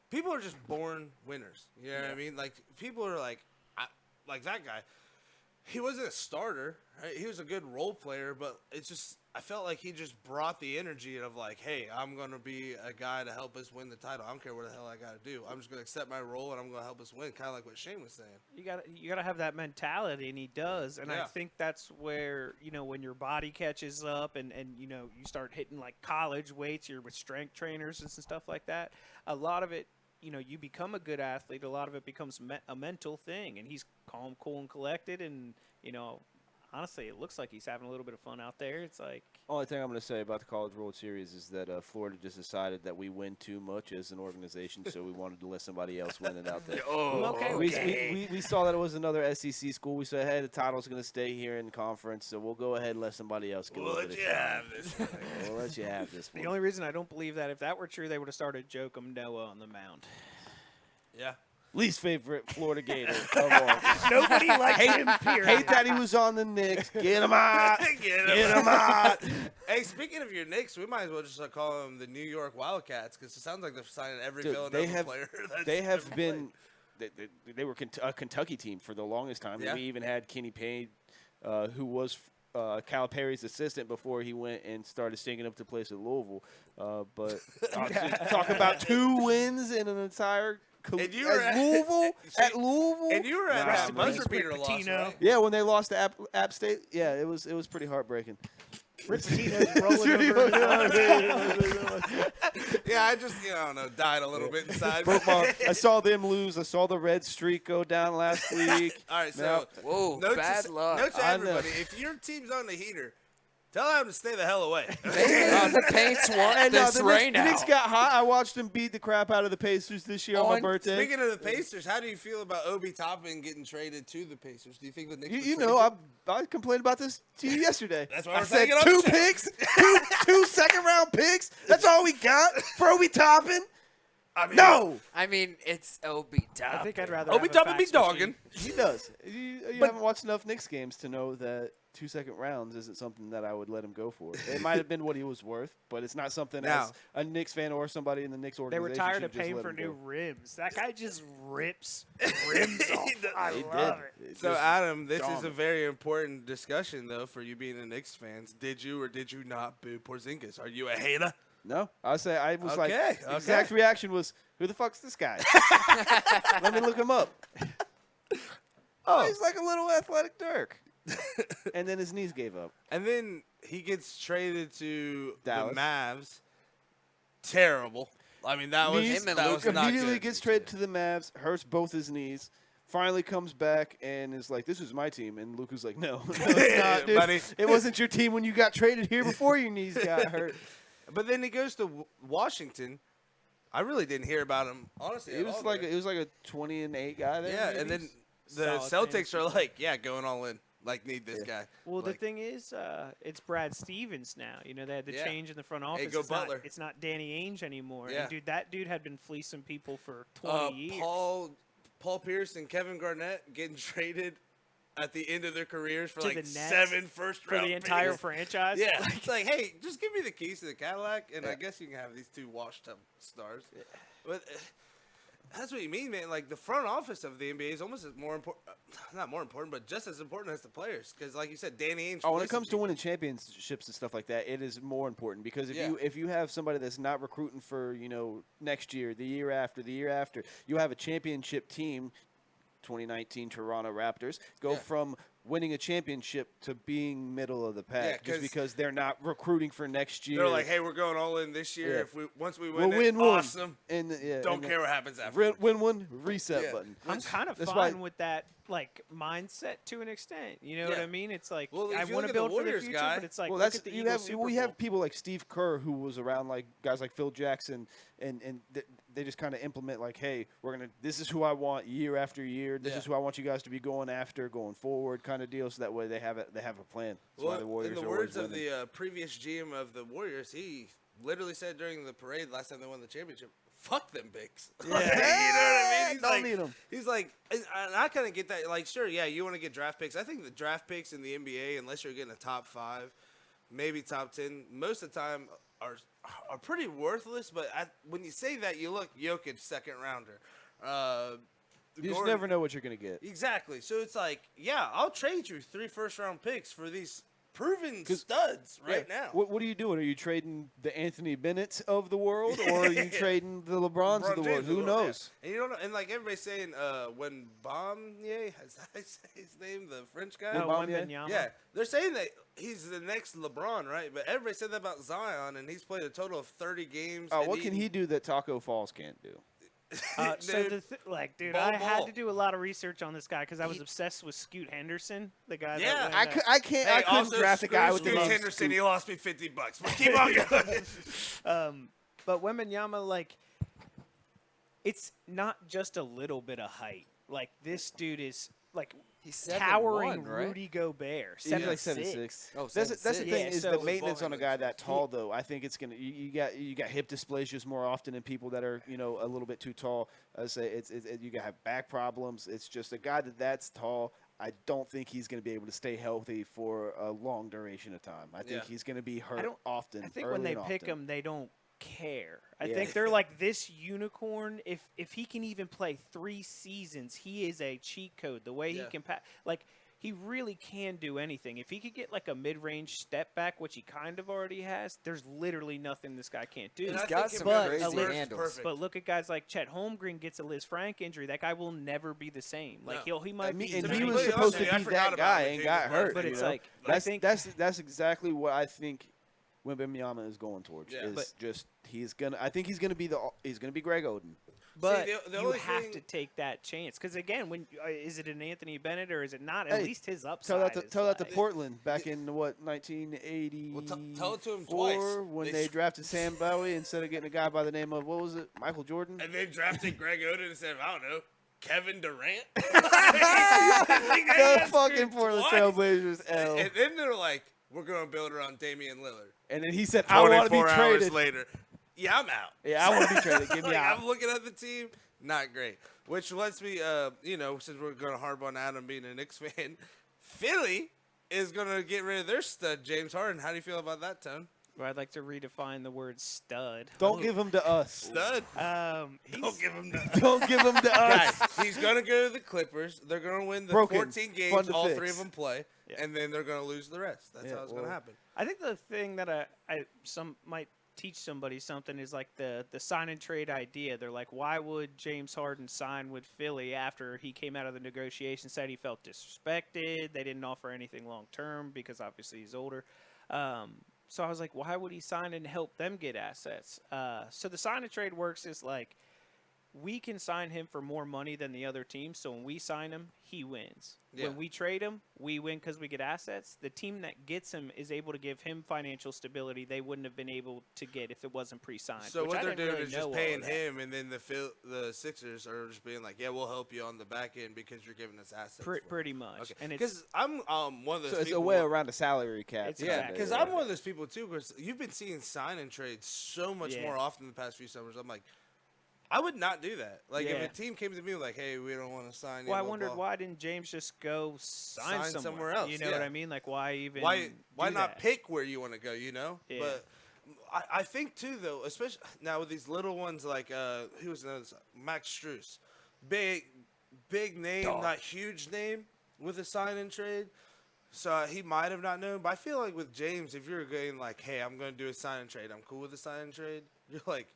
people are just born winners. You know what I mean? Like, people are like that guy. He wasn't a starter, right? He was a good role player, but it's just I felt like he just brought the energy of like, hey, I'm gonna be a guy to help us win the title. I don't care what the hell I gotta do. I'm just gonna accept my role and I'm gonna help us win. Kind of like what Shayne was saying. You gotta have that mentality, and he does. And Yeah. I think that's where when your body catches up, and you start hitting like college weights, you're with strength trainers and stuff like that. A lot of it, you become a good athlete. A lot of it becomes a mental thing, and he's calm, cool, and collected, and honestly, it looks like he's having a little bit of fun out there. It's like Only thing I'm going to say about the College World Series is that Florida just decided that we win too much as an organization, so we wanted to let somebody else win it out there. We saw that it was another SEC school. We said, hey, the title's going to stay here in conference, so we'll go ahead and let somebody else go. We'll let you have this. We'll let you have this one. the only reason I don't believe that if that were true, they would have started Joakim Noah on the mound. Yeah. Least favorite Florida Gator of all. Nobody likes him. Period. Hate that he was on the Knicks. Get him out. Get him out. Hey, speaking of your Knicks, we might as well just call them the New York Wildcats because it sounds like they're signing every Dude, Villanova player. They have been. They were a Kentucky team for the longest time. Yeah. And we even had Kenny Payne, who was Calipari's assistant before he went and started singing up to place at Louisville. But talk about 2 wins in an entire. And you were at Louisville, and you were at Rest in buzzer peace, beater Rick loss, Pitino. right? Yeah, when they lost to App State. Yeah, it was pretty heartbreaking. Rick Pitino's rolling over. Yeah, I just I don't know, died a little bit inside. I saw them lose. I saw the red streak go down last week. All right, so Whoa, bad luck. Note to I know. everybody: if your team's on the heater, tell them to stay the hell away. The Paints want this the rain Knicks out. got hot. I watched them beat the crap out of the Pacers this year on my birthday. Speaking of the Pacers, how do you feel about Obi Toppin getting traded to the Pacers? Do you think the Knicks? would You trade know, him? I complained about this to you yesterday. That's why I we're said taking up 2 shit. picks, two second-round picks. That's all we got for Obi Toppin. I mean, I mean, it's Obi Toppin. I think I'd rather. Obi have a Toppin be fax dogging. machine. He does. You haven't watched enough Knicks games to know that 2 second rounds isn't something that I would let him go for. It might have been what he was worth, but it's not something as a Knicks fan or somebody in the Knicks organization. They were tired of should just paying let for him new go. rims. That guy just rips rims off. I He love did. it. So, Adam, this is a dominant. very important discussion, though, for you being a Knicks fans. Did you or did you not boo Porzingis? Are you a hater? No, I was Okay, like, okay. exact reaction was, who the fuck's this guy? Let me look him up. Oh, he's like a little athletic Dirk. And then his knees gave up. And then he gets traded to Dallas. the Mavs. Terrible. I mean, that was, Him and that was Luka not Immediately good. gets traded to the Mavs, hurts both his knees. Finally comes back and is like, this is my team. And Luka's like, no, it's not, dude. Buddy. It wasn't your team when you got traded here before your knees got hurt. But then he goes to Washington. I really didn't hear about him, honestly. It was like a 20-8 guy there. yeah, maybe? and then the Solid Celtics are like, yeah, going all in. Like, need this guy. Well, Like, the thing is, it's Brad Stevens now. You know, they had the Yeah. change in the front office. go it's not, Butler. it's not Danny Ainge anymore. Yeah. And dude, that dude had been fleecing people for 20 years. Paul Pierce and Kevin Garnett getting traded at the end of their careers for To like the Nets 7 first for round the entire picks. franchise. Yeah, it's like, hey, just give me the keys to the Cadillac, and I guess you can have these 2 washed up stars. But that's what you mean, man. Like, the front office of the NBA is almost as more important, not more important, but just as important as the players. Because, like you said, Danny Ainge. Oh, when it fleecing comes to people. winning championships and stuff like that, it is more important because Yeah. if you have somebody that's not recruiting for next year, the year after, you have a championship team. 2019 Toronto Raptors go Yeah. from winning a championship to being middle of the pack Yeah, just 'cause because they're not recruiting for next year. They're like, hey, we're going all in this year. Yeah. If once we we'll win, win it, one. awesome. And Don't care what happens after. Win one, reset Yeah. button. I'm kind of That's fine why- with that mindset to an extent. You know what Yeah. I mean? It's like Well, if I you want look to at the build for the Warriors future, guy- but it's like Well, look that's at the you Eagles have. Super We Bowl. have people like Steve Kerr who was around like guys like Phil Jackson, and they just kind of implement like, hey, this is who I want year after year. This is who I want you guys to be going after, going forward, kind of deal. So that way they have a plan. That's why the Warriors in the are always words of winning. the previous GM of the Warriors, he literally said during the parade last time they won the championship, "Fuck them bigs." Yeah. You know what I mean? He's Don't like, need 'em. He's like, and I kind of get that. Like, sure, yeah, you want to get draft picks. I think the draft picks in the NBA, unless you're getting a top 5, maybe top 10, most of the time are pretty worthless. But when you say that, you look Jokic second rounder. You just Gordon- never know what you're gonna get. Exactly. So it's like, yeah, I'll trade you 3 first-round picks for these proven 'Cause- studs right Yeah. now. What are you doing? Are you trading the Anthony Bennettts of the world, or are you trading the LeBrons of the LeBron world? James Who of the world, knows? yeah. And you don't know, and like everybody's saying, when Bombier, is that his name, the French guy? No, Wembanyama? Wembanyama. Yeah, they're saying that he's the next LeBron, right? But everybody said that about Zion, and he's played a total of 30 games. Oh, and what can he do that Taco Falls can't do? So Dude, dude, ball, I had ball. to do a lot of research on this guy because I was obsessed with Scoot Henderson, the guy. Yeah. that I won, couldn't also draft a guy screw with the Scoot name Henderson. Scoot. He lost me $50, but keep on going. But Wembanyama, like, it's not just a little bit of height. Like, this dude is like He's 7'1", towering right? Rudy Gobert. He's like 7'6". Oh, That's the 7'6". thing Yeah, is so- the maintenance on a guy that Ball tall though. I think it's gonna you got hip dysplasias more often in people that are a little bit too tall. I say it's you got have back problems. It's just a guy that's tall. I don't think he's going to be able to stay healthy for a long duration of time. I think Yeah. he's going to be hurt don't- often. I think early when they and pick often. him, they don't care. I Yeah. think they're like this unicorn. If he can even play 3 seasons, he is a cheat code. The way he Yeah. can like. He really can do anything. If he could get like a mid-range step back, which he kind of already has, there's literally nothing this guy can't do. And He's I got think some him but crazy a little- handles. perfect. But look at guys like Chet Holmgren gets a Liz Frank injury. That guy will never be the same. Like No. he might be. And To he be was completely supposed honest, to I be forgot that about guy him and until got he was hurt. hurt. But it's you know? like, I think- that's exactly what I think Wembanyama is going towards. Yeah. Is But- just I think he's gonna be Greg Oden. But the you only have thing- to take that chance because again, when is it an Anthony Bennett or is it not? At Hey, least his Tell upside. that is to like- Portland back in what 1980. Well, tell it to him twice. When They they sc- drafted Sam Bowie instead of getting a guy by the name of what was it, Michael Jordan. And they drafted Greg Oden and said, I don't know, Kevin Durant. The fucking Portland twice. Trailblazers L. And then they're like, we're going to build around Damian Lillard. And then he said, "I want to be 24 hours traded." later. Yeah, I'm out. Yeah, I want to be traded. Get me Like, out. I'm looking at the team, not great. Which lets me, since we're going to harp on Adam being a Knicks fan, Philly is going to get rid of their stud, James Harden. How do you feel about that, Tone? Well, I'd like to redefine the word stud. Don't give him to us. Stud? Don't give him to Don't give him to us. Guys, he's going to go to the Clippers. They're going to win the Broken. 14 games, Fun to all fix. 3 of them play, Yeah. and then they're going to lose the rest. That's how it's going to happen. I think the thing that some might teach somebody something is like the sign and trade idea. They're like, why would James Harden sign with Philly after he came out of the negotiation, said he felt disrespected, they didn't offer anything long term because obviously he's older. So I was like, why would he sign and help them get assets? So the sign and trade works is like, we can sign him for more money than the other team. So when we sign him, he wins. Yeah. When we trade him, we win because we get assets. The team that gets him is able to give him financial stability they wouldn't have been able to get if it wasn't pre-signed. So which what I they're didn't doing really is know just all paying of that. him, and then the Sixers are just being like, yeah, we'll help you on the back end because you're giving us assets. for it. Pretty much. Okay. And it's Because I'm one of those So it's a people. way around the salary cap. It's Yeah, exactly because right. I'm one of those people too. Because you've been seeing sign and trades so much Yeah. more often the past few summers. I'm like, I would not do that. Like if Yeah. a team came to me like, hey, we don't want to sign. well, I blah, wondered blah. why didn't James just go sign somewhere else, You know yeah. what I mean? Like why even Why do not that? pick where you want to go? You know. Yeah. But I think too though, especially now with these little ones like who was another Max Strus, big name, not huge name with a sign and trade. So he might have not known, but I feel like with James, if you're going like, hey, I'm going to do a sign and trade, I'm cool with a sign and trade. You're like,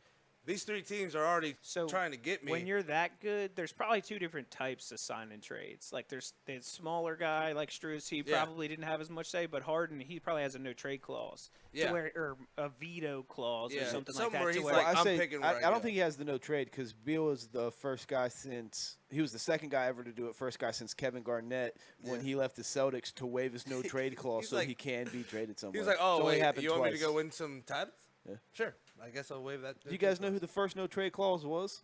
these 3 teams are already trying to get me. When you're that good, there's probably 2 different types of sign and trades. Like there's the smaller guy like Strus, he Yeah. probably didn't have as much say, but Harden, he probably has a no trade clause. Yeah. Or a veto clause or Yeah. something like Something that. where to he's where- like, I I'm say, picking I where I don't go. think he has the no trade because Beal was the first guy since he was the second guy ever to do it. First guy since Kevin Garnett when he left the Celtics to waive his no trade clause He's so like- he can be traded somewhere. He's like, It's oh, only wait, happened you want me to twice. go win some titles? Yeah. Sure. I guess I'll waive that. Do you guys know who the first no trade clause was?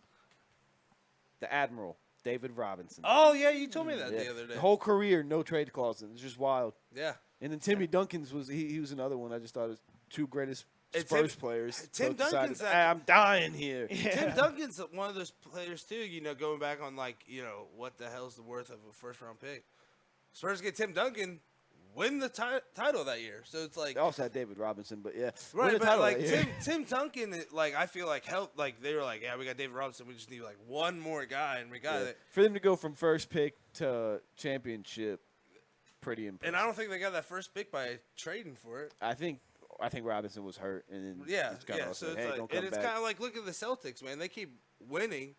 The Admiral, David Robinson. Oh, yeah, you told me that Yeah. the other day. The whole career, no trade clause. And it's just wild. Yeah. And then Timmy Duncan's was he was another one. I just thought it was 2 greatest And Spurs players. Tim both Duncan's decided, that- I'm dying here. Tim Duncan's one of those players, too, you know, going back on, like, you know, what the hell's the worth of a first-round pick. Spurs get Tim Duncan, win the title that year. So it's like. They also had David Robinson, but yeah. win Right, the but title like that year. Tim Duncan, like I feel like helped. Like they were like, yeah, we got David Robinson. We just need like one more guy, and we got Yeah. it. For them to go from first pick to championship, pretty impressive. And I don't think they got that first pick by trading for it. I think Robinson was hurt, and then Yeah, it's kinda yeah. also, So it's hey, like, don't come and it's back. kind of like look at the Celtics, man. They keep winning,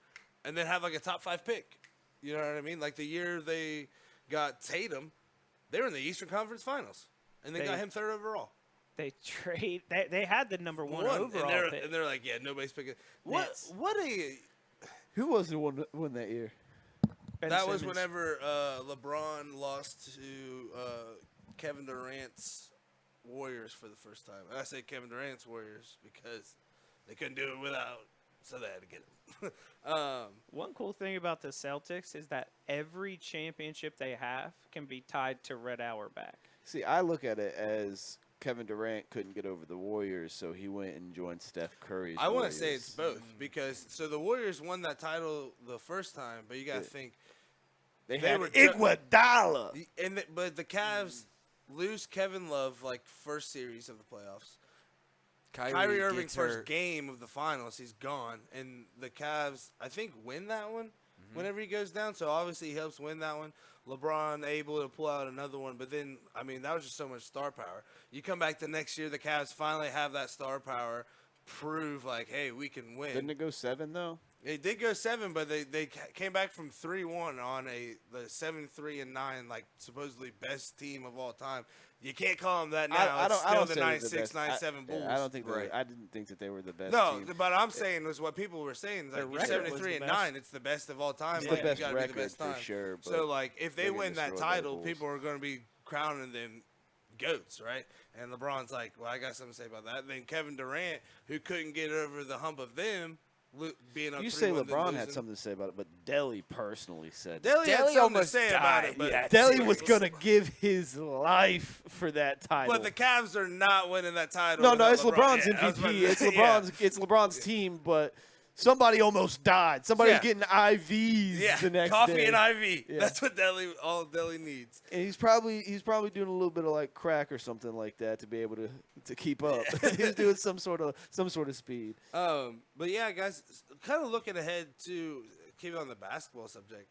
and then have like a top 5 pick. You know what I mean? Like the year they got Tatum, they were in the Eastern Conference Finals, and they got him 3rd overall. They had the number 1 overall pick. and they're like, yeah, nobody's picking. What? Nets. What a Who was the one that won that year? Ben that was Simmons. whenever LeBron lost to Kevin Durant's Warriors for the first time. And I say Kevin Durant's Warriors because they couldn't do it without, so they had to get him. One cool thing about the Celtics is that every championship they have can be tied to Red Auerbach. See, I look at it as Kevin Durant couldn't get over the Warriors, so he went and joined Steph Curry's I want Warriors. to say it's both because so the Warriors won that title the first time, but you got to think They they had were Iguodala. but the Cavs lose Kevin Love like first series of the playoffs. Kyrie Irving gets first hurt. game of the finals, he's gone, and the Cavs I think win that one whenever he goes down. So obviously he helps win that one. LeBron able to pull out another one, but then I mean that was just so much star power. You come back the next year, the Cavs finally have that star power, prove like, hey, we can win. Didn't it go 7 though? They did go 7, but they came back from 3-1 on the 7-3-9 like supposedly best team of all time. You can't call them that now. I It's don't still say the they're the 9-6, best. 9-7 Bulls. I don't think right. I didn't think that they were the best No, team. but I'm saying was what people were saying. Like Their you're record was 73 the and best. 9. It's the best of all time. It's Like, the best you gotta be record the best for time. sure. But So like if they they're win getting that destroyed by the title, Bulls. people are going to be crowning them goats, right? And LeBron's like, well, I got something to say about that. And then Kevin Durant, who couldn't get over the hump of them being up you say 3-1 then LeBron had losing. something to say about it, but Delly personally said Dele had something to almost say about it, died, but yeah. Delly was gonna give his life for that title. But the Cavs are not winning that title. no, without it's LeBron's Yeah, I was about MVP. to It's say, LeBron's. It's LeBron's team, but somebody almost died. Somebody was getting IVs the next coffee day. and IV. Yeah. That's what all Deli needs. And he's probably doing a little bit of like crack or something like that to be able to keep up. He's doing some sort of speed. But yeah, guys, kind of looking ahead to keep on the basketball subject.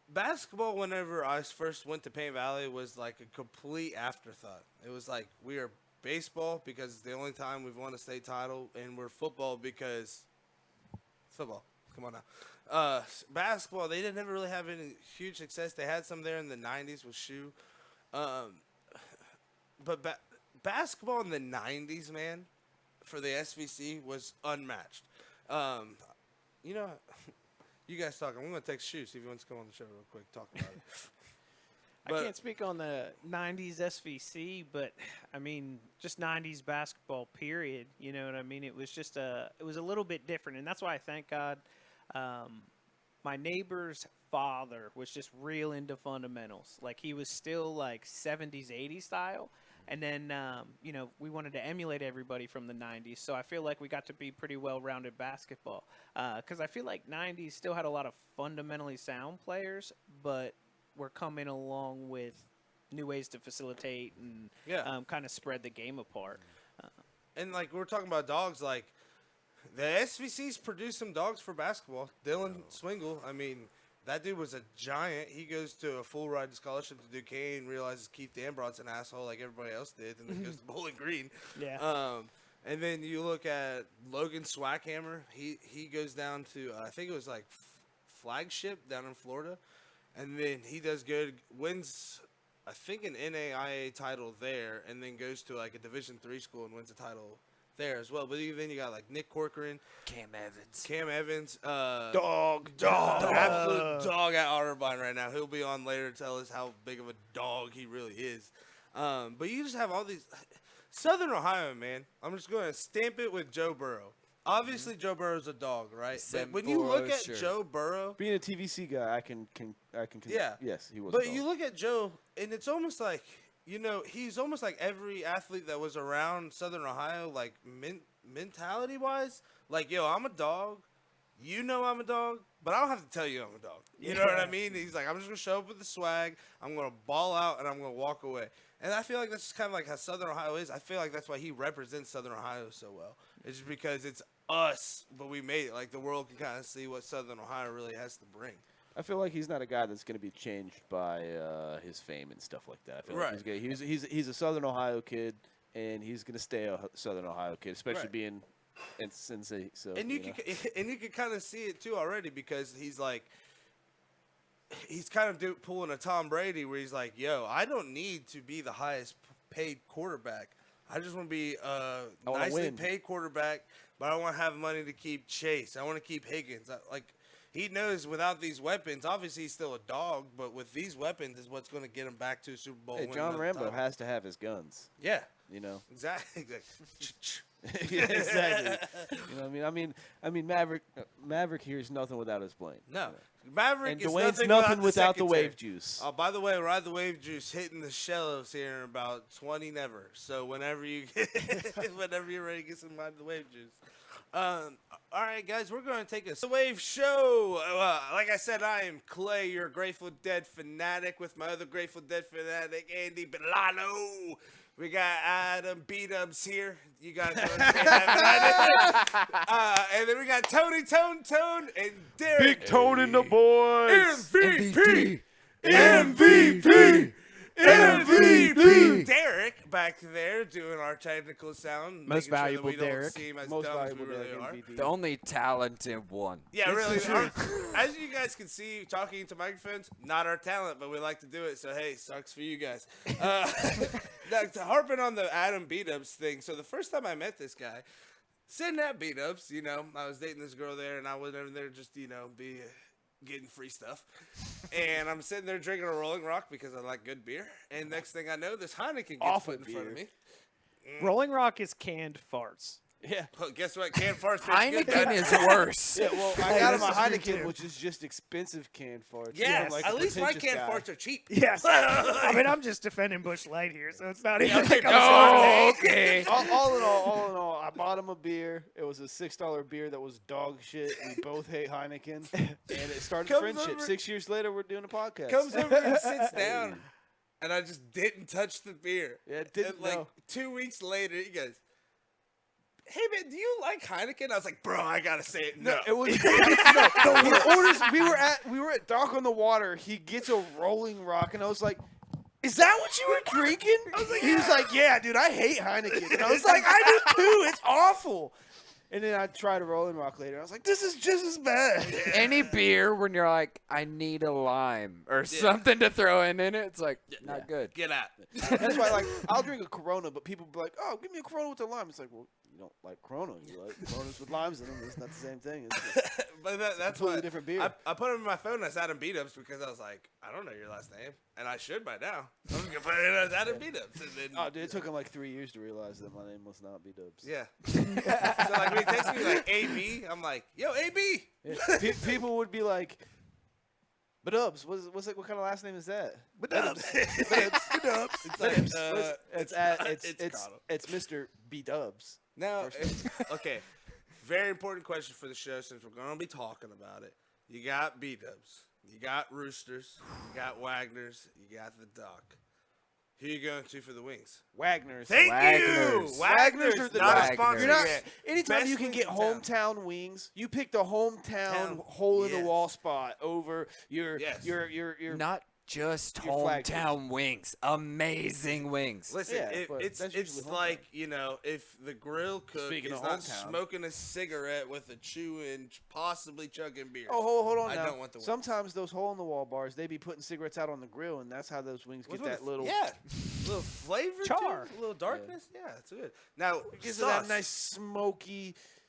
Basketball, whenever I first went to Paint Valley, was like a complete afterthought. It was like we are baseball because it's the only time we've won a state title, and we're football because football. Come on now. Basketball, they didn't ever really have any huge success. They had some there in the 90s with Shoe. But basketball in the 90s, man, for the SVC was unmatched. You know, you guys talk. I'm going to text Shoe, see if he wants to come on the show real quick, talk about it. I can't speak on the 90s SVC, but, I mean, just 90s basketball, period. You know what I mean? It was just it was a little bit different, and that's why I thank God my neighbor's father was just real into fundamentals. Like, he was still, like, 70s, 80s style. And then, you know, we wanted to emulate everybody from the 90s. So I feel like we got to be pretty well-rounded basketball. Because I feel like 90s still had a lot of fundamentally sound players, but we're coming along with new ways to facilitate and kind of spread the game apart. And, like, we're talking about dogs, like, the SVC's produced some dogs for basketball. Dylan Swingle, I mean, that dude was a giant. He goes to a full ride scholarship to Duquesne, realizes Keith Dambrot's an asshole like everybody else did, and then goes to Bowling Green. Yeah. And then you look at Logan Swackhammer. He goes down to, I think it was like Flagship down in Florida. And then he does good, wins, I think, an NAIA title there, and then goes to like a Division III school and wins a title there as well. But then you got like Nick Corcoran, Cam Evans, dog, absolute dog at Otterbein right now. He'll be on later to tell us how big of a dog he really is. But you just have all these Southern Ohio, man. I'm just going to stamp it with Joe Burrow. Obviously, Joe Burrow's a dog, right? But when you look at Joe Burrow, being a TVC guy, I can yeah, yes, he was. But you look at Joe, and it's almost like, you know, he's almost like every athlete that was around Southern Ohio, like mentality-wise. Like, yo, I'm a dog. You know I'm a dog, but I don't have to tell you I'm a dog. You know what I mean? He's like, I'm just going to show up with the swag. I'm going to ball out, and I'm going to walk away. And I feel like that's just kind of like how Southern Ohio is. I feel like that's why he represents Southern Ohio so well. It's just because it's us, but we made it. Like, the world can kind of see what Southern Ohio really has to bring. I feel like he's not a guy that's going to be changed by his fame and stuff like that. I feel like he's a Southern Ohio kid, and he's going to stay a Southern Ohio kid, especially being in Cincy. So you can kind of see it too already, because he's kind of pulling a Tom Brady where he's like, yo, I don't need to be the highest paid quarterback. I just want to be a nicely paid quarterback, but I want to have money to keep Chase. I want to keep Higgins. He knows without these weapons, obviously he's still a dog, but with these weapons is what's going to get him back to a Super Bowl. Hey, John Rambo has to have his guns. Yeah. You know. Exactly. Yeah, exactly. You know what I mean, Maverick hears nothing without his plane. No. You know? Maverick and is Dwayne's nothing without the wave juice. Oh, by the way, Ride the Wave Juice hitting the shelves here in about 20 never. So whenever you're ready to get some Ride the Wave Juice. All right, guys, we're going to take a Wave show. Like I said, I am Clay, your Grateful Dead fanatic, with my other Grateful Dead fanatic, Andy Bilano. We got Adam B-Dubs here. You guys know what and then we got Tony Tone and Derek. Big Tone and the boys. MVP. Derek back there doing our technical sound. Most valuable sure Derek. Most valuable Derek. The only talented one. Yeah, really. As you guys can see, talking to microphones, not our talent, but we like to do it. So, hey, sucks for you guys. Harping on the Adam B-Dubs thing. So, the first time I met this guy, sitting at B-Dubs, you know, I was dating this girl there, and I was over there just, you know, getting free stuff. And I'm sitting there drinking a Rolling Rock because I like good beer. And next thing I know, this Heineken gets put in front of me. Rolling Rock is canned farts. Yeah. Well, guess what? Canned farts taste good. Heineken is worse. Yeah, well, I got him a Heineken, which is just expensive canned farts. Yes, Like at least my pretentious canned guy. farts are cheap. Yes. I mean, I'm just defending Busch Light here, so it's not even like I'm Oh, sorry. okay. all in all, I bought him a beer. It was a $6 beer that was dog shit. We both hate Heineken, and it started Comes friendship. over- 6 years later, we're doing a podcast. Comes over and sits down, and I just didn't touch the beer. Yeah, didn't and like know. 2 weeks later, he goes, "Hey man, do you like Heineken?" I was like, "Bro, I gotta say it." No, It was he orders. We were at Dock on the Water. He gets a Rolling Rock, and I was like, "Is that what you were drinking?" He was like, "Yeah, dude, I hate Heineken." And I was like, "I do too. It's awful." And then I tried a Rolling Rock later. I was like, "This is just as bad." Any beer when you're like, I need a lime or something to throw in it, it's like, not good. get out. That's why, like, I'll drink a Corona, but people be like, "Oh, give me a Corona with a lime." It's like, well, you don't like Corona. You like Coronas with limes in them. It's not the same thing. It's just But that's completely why different beer. I put him in my phone. And I said Adam Beat-Ups because I was like, I don't know your last name, and I should by now. I'm just gonna put it in as Adam Beat-Ups, and then Oh, dude, it took him like 3 years to realize that my name must not be Dubs. yeah. So like when he texts me like AB, I'm like, yo AB. Yeah. People would be like, "But Dubs, what kind of last name is that?" But Dubs. It's like, it's Mr. B Dubs. Now, okay. Very important question for the show since we're gonna be talking about it. You got B-Dubs, you got Roosters, you got Wagners, you got the Duck. Who you going to for the wings? Wagner's. Thank Wagners. you. Wagners are the not best. a sponsor You're not, yet. anytime Best you can wings get in town. hometown wings, you pick the hometown Town. hole in the Yes. wall spot over your Yes. your Not just Your flag hometown wings, amazing wings. Listen, Yeah, but it's that's usually hometown. like, you know, if the grill cook Speaking is of not hometown. smoking a cigarette with a chewing, possibly chugging beer. Oh, hold on I now. don't want the wings. Sometimes those hole in the wall bars, they be putting cigarettes out on the grill, and that's how those wings get that little. Yeah, little flavor, Char. to it, a little darkness. Yeah, it's good. Now, Gives it sauce. that nice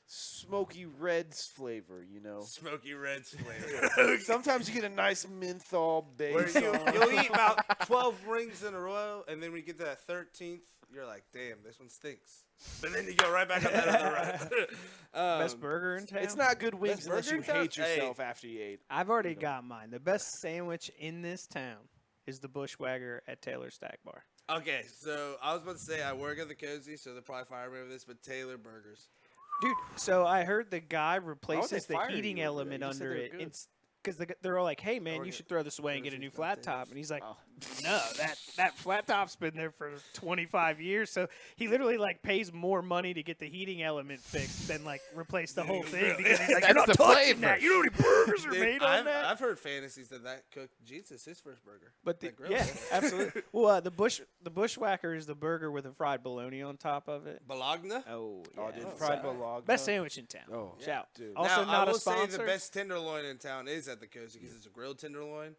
smoky reds flavor, you know. Smoky Reds flavor. Sometimes you get a nice menthol Where base. you'll eat about 12 rings in a row, and then when you get to that 13th, you're like, damn, this one stinks. But then you go right back on that other run. Best burger in town. It's not good wings Best unless burger you in town? hate yourself after you ate. I've already got mine. The best sandwich in this town is the Bushwagger at Taylor Stack Bar. Okay, so I was about to say I work at the Cozy, so they'll probably fire me over this, but Taylor Burgers. Dude, so I heard the guy replaces they the fire heating you over element there? You said under they were it. good. It's because they're all like, "Hey man, you work should at- throw this away and get a Burgers new is flat not top." And he's like, Oh. "No, that flat top's been there for 25 years." So he literally like pays more money to get the heating element fixed than like replace the whole thing because he's like, "You're not That's the touching flavor. that. You know how many burgers are Dude, made on that?" I've heard fantasies that cooked Jesus his first burger. But That grill yeah, burger. absolutely. Well, the Bushwhacker is the burger with a fried bologna on top of it. Bologna? Oh, Oh, yeah. dude, fried bologna. Best sandwich in town. Oh, Shout. dude. Also, now, not I will a sponsor. say the best tenderloin in town is at the Cozy because it's a grilled tenderloin.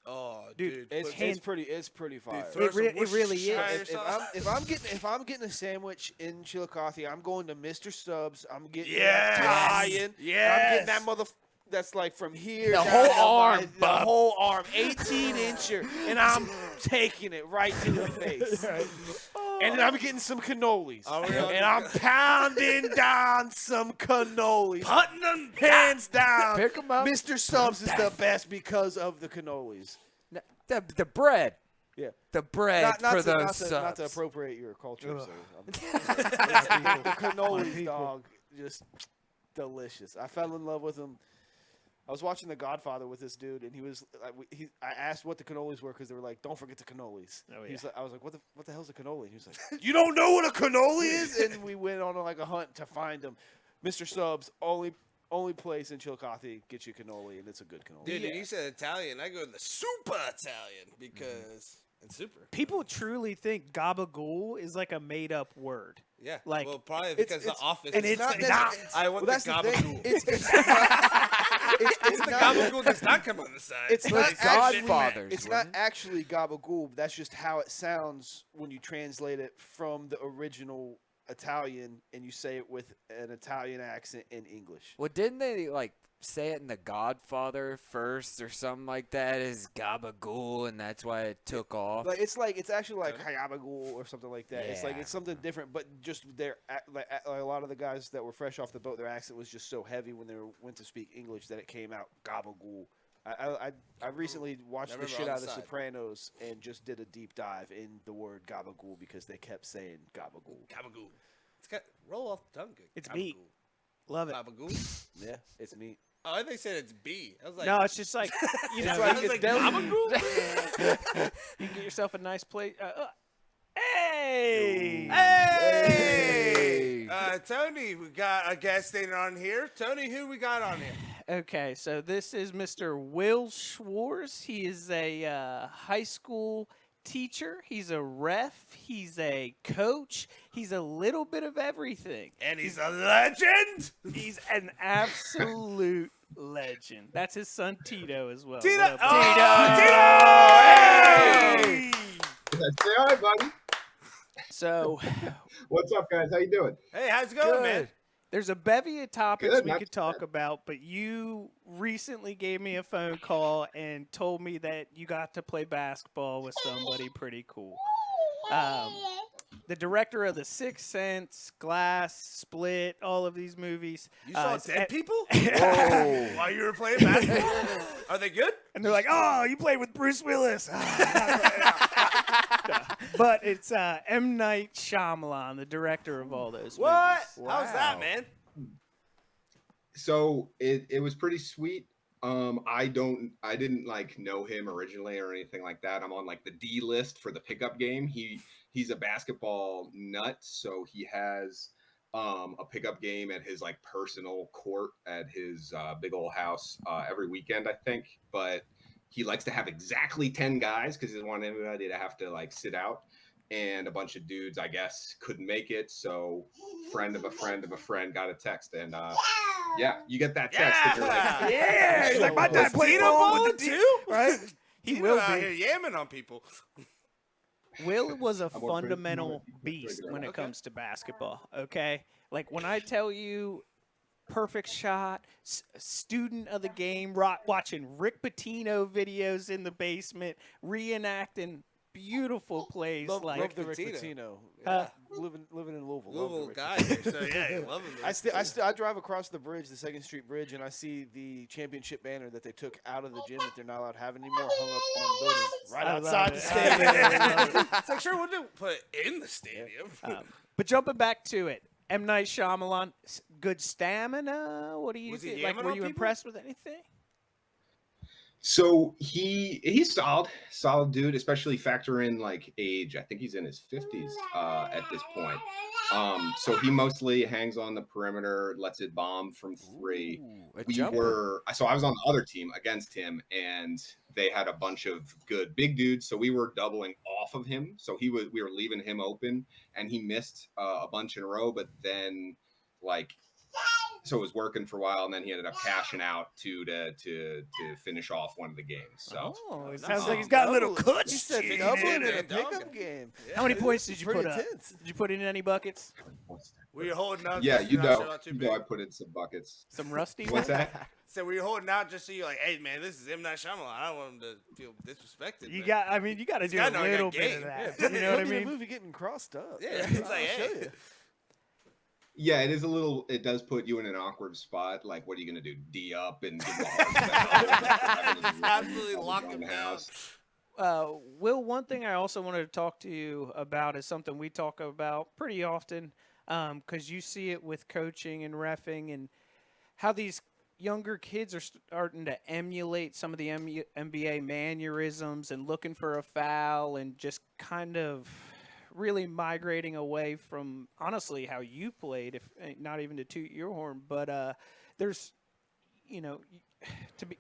Oh, Dude, dude. It's pretty fire. throw It re- some it really is. Worcestershire If sauce. if I'm getting a sandwich in Chillicothe, I'm going to Mr. Subs. I'm getting Yes. that Italian. I'm Yes. getting that that's like from here. The down whole to arm, the bub. whole arm, 18-incher, and I'm taking it right to the face. And then I'm getting some cannolis, Oh, we're and I'm pounding down some cannolis. Putting them Hands down, Pick 'em up. Mr. Subs is the best because of the cannolis. The bread. Yeah. The bread for those not subs. to appropriate your culture, Ugh. sir. The cannolis, dog, just delicious. I fell in love with them. I was watching The Godfather with this dude, and he was. I asked what the cannolis were because they were like, "Don't forget the cannolis." Oh, He was yeah. like, I was like, "What the hell's a cannoli?" He was like, "You don't know what a cannoli is?" And we went on like a hunt to find them. Mr. Subs, only place in Chillicothe gets you cannoli, and it's a good cannoli. Dude, and you said Italian. I go to the super Italian because it's super. People truly think gabagool is like a made-up word. Yeah. Like, well, probably it's- because it's- the office. and is it's not. not. I want the Well, that's the thing. gabagool. It's The not. gabagool does not come on the side. It's Well, not it's actually. Godfathers, It's wasn't not actually gabagool. That's just how it sounds when you translate it from the original Italian and you say it with an Italian accent in English. Well, didn't they like say it in The Godfather first or something like that? Is gabagool, and that's why it took off. It's actually like hayabagool or something like that. Yeah. It's something different, but just like a lot of the guys that were fresh off the boat, their accent was just so heavy when they went to speak English that it came out gabagool. I recently watched the shit out of The Sopranos and just did a deep dive in the word gabagool because they kept saying gabagool. Gabagool. It's got roll off the tongue. It's gabagool. meat. Love it. Gabagool. Yeah, it's meat. Oh, I think they said it's B. I was like, No, it's just like you know. I was like, gabagool. You can get yourself a nice plate. Hey! Hey! Tony, we got a guest standing on here. Tony, who we got on here? Okay, so this is Mr. Will Schwartz. He is a high school teacher. He's a ref. He's a coach. He's a little bit of everything. And he's a legend. He's an absolute legend. That's his son Tito as well. Tito! What up, Hey! Say hi, buddy. So, What's up, guys? How you doing? Hey, how's it going, man? there's a bevy of topics Good, we not could too talk bad. about, but you recently gave me a phone call and told me that you got to play basketball with somebody pretty cool. The director of The Sixth Sense, Glass, Split, all of these movies. You saw it's dead at- people? While you were playing basketball? Are they good? And they're like, "Oh, you played with Bruce Willis." But it's M. Night Shyamalan, the director of all those What? movies. How's that, man? So it was pretty sweet. I didn't like know him originally or anything like that. I'm on like the D list for the pickup game. He's a basketball nut, so he has a pickup game at his like personal court at his big old house every weekend, I think. But he likes to have exactly 10 guys because he doesn't want anybody to have to like sit out. And a bunch of dudes, I guess, couldn't make it. So friend of a friend of a friend got a text. And yeah, you get that text. And you're like, Yeah, he's like, "My dad Is played Tito ball balling with the too? right? He Tito will out be. here yamming on people. Will was a I'm more pretty- fundamental more beast pretty when it Okay. comes to basketball. Okay, like when I tell you, perfect shot, student of the game, watching Rick Pitino videos in the basement, reenacting beautiful plays Love like the Rick Pitino. Pitino. Living in Louisville. love the Louisville Rick guy here, so yeah, you love him. I drive across the bridge, the 2nd Street Bridge, and I see the championship banner that they took out of the gym that they're not allowed to have anymore hung up on the building right I love outside it. the stadium. It's like, sure, we'll do put it in the stadium. But jumping back to it, M. Night Shyamalan, good stamina. What do you Was he think? Like, yamming were on you people? impressed with anything? so he's solid dude, especially factor in like age. I think he's in his 50s at this point. So he mostly hangs on the perimeter, lets it bomb from 3. So I was on the other team against him, and they had a bunch of good big dudes. So we were doubling off of him. So we were leaving him open, and he missed a bunch in a row. But then, so it was working for a while, and then he ended up cashing out to finish off one of the games. So It sounds like he's got a little clutch. He said Shit, double man, in a man, dog. pickup game. How many points did you Pretty put up? intense. Did you put in any buckets? Were you holding out? yeah, just you so you're not know, too you big? know, I put in some buckets. Some rusty What's ones? that? So were you holding out just so you're like, hey man, this is M. Night Shyamalan. I don't want him to feel disrespected. You but- got to do guy a know he got little bit game. of that. Yeah, You know what I Put me in a mean? movie getting crossed up. Yeah, it's like, I'll show hey. you. Yeah, it is a little. It does put you in an awkward spot. Like, what are you gonna do? D up and give the hard foul? Absolutely lock him down. Will, one thing I also wanted to talk to you about is something we talk about pretty often because you see it with coaching and reffing and how these younger kids are starting to emulate some of the NBA mannerisms and looking for a foul and just kind of really migrating away from, honestly, how you played, if not even to toot your horn. But there's,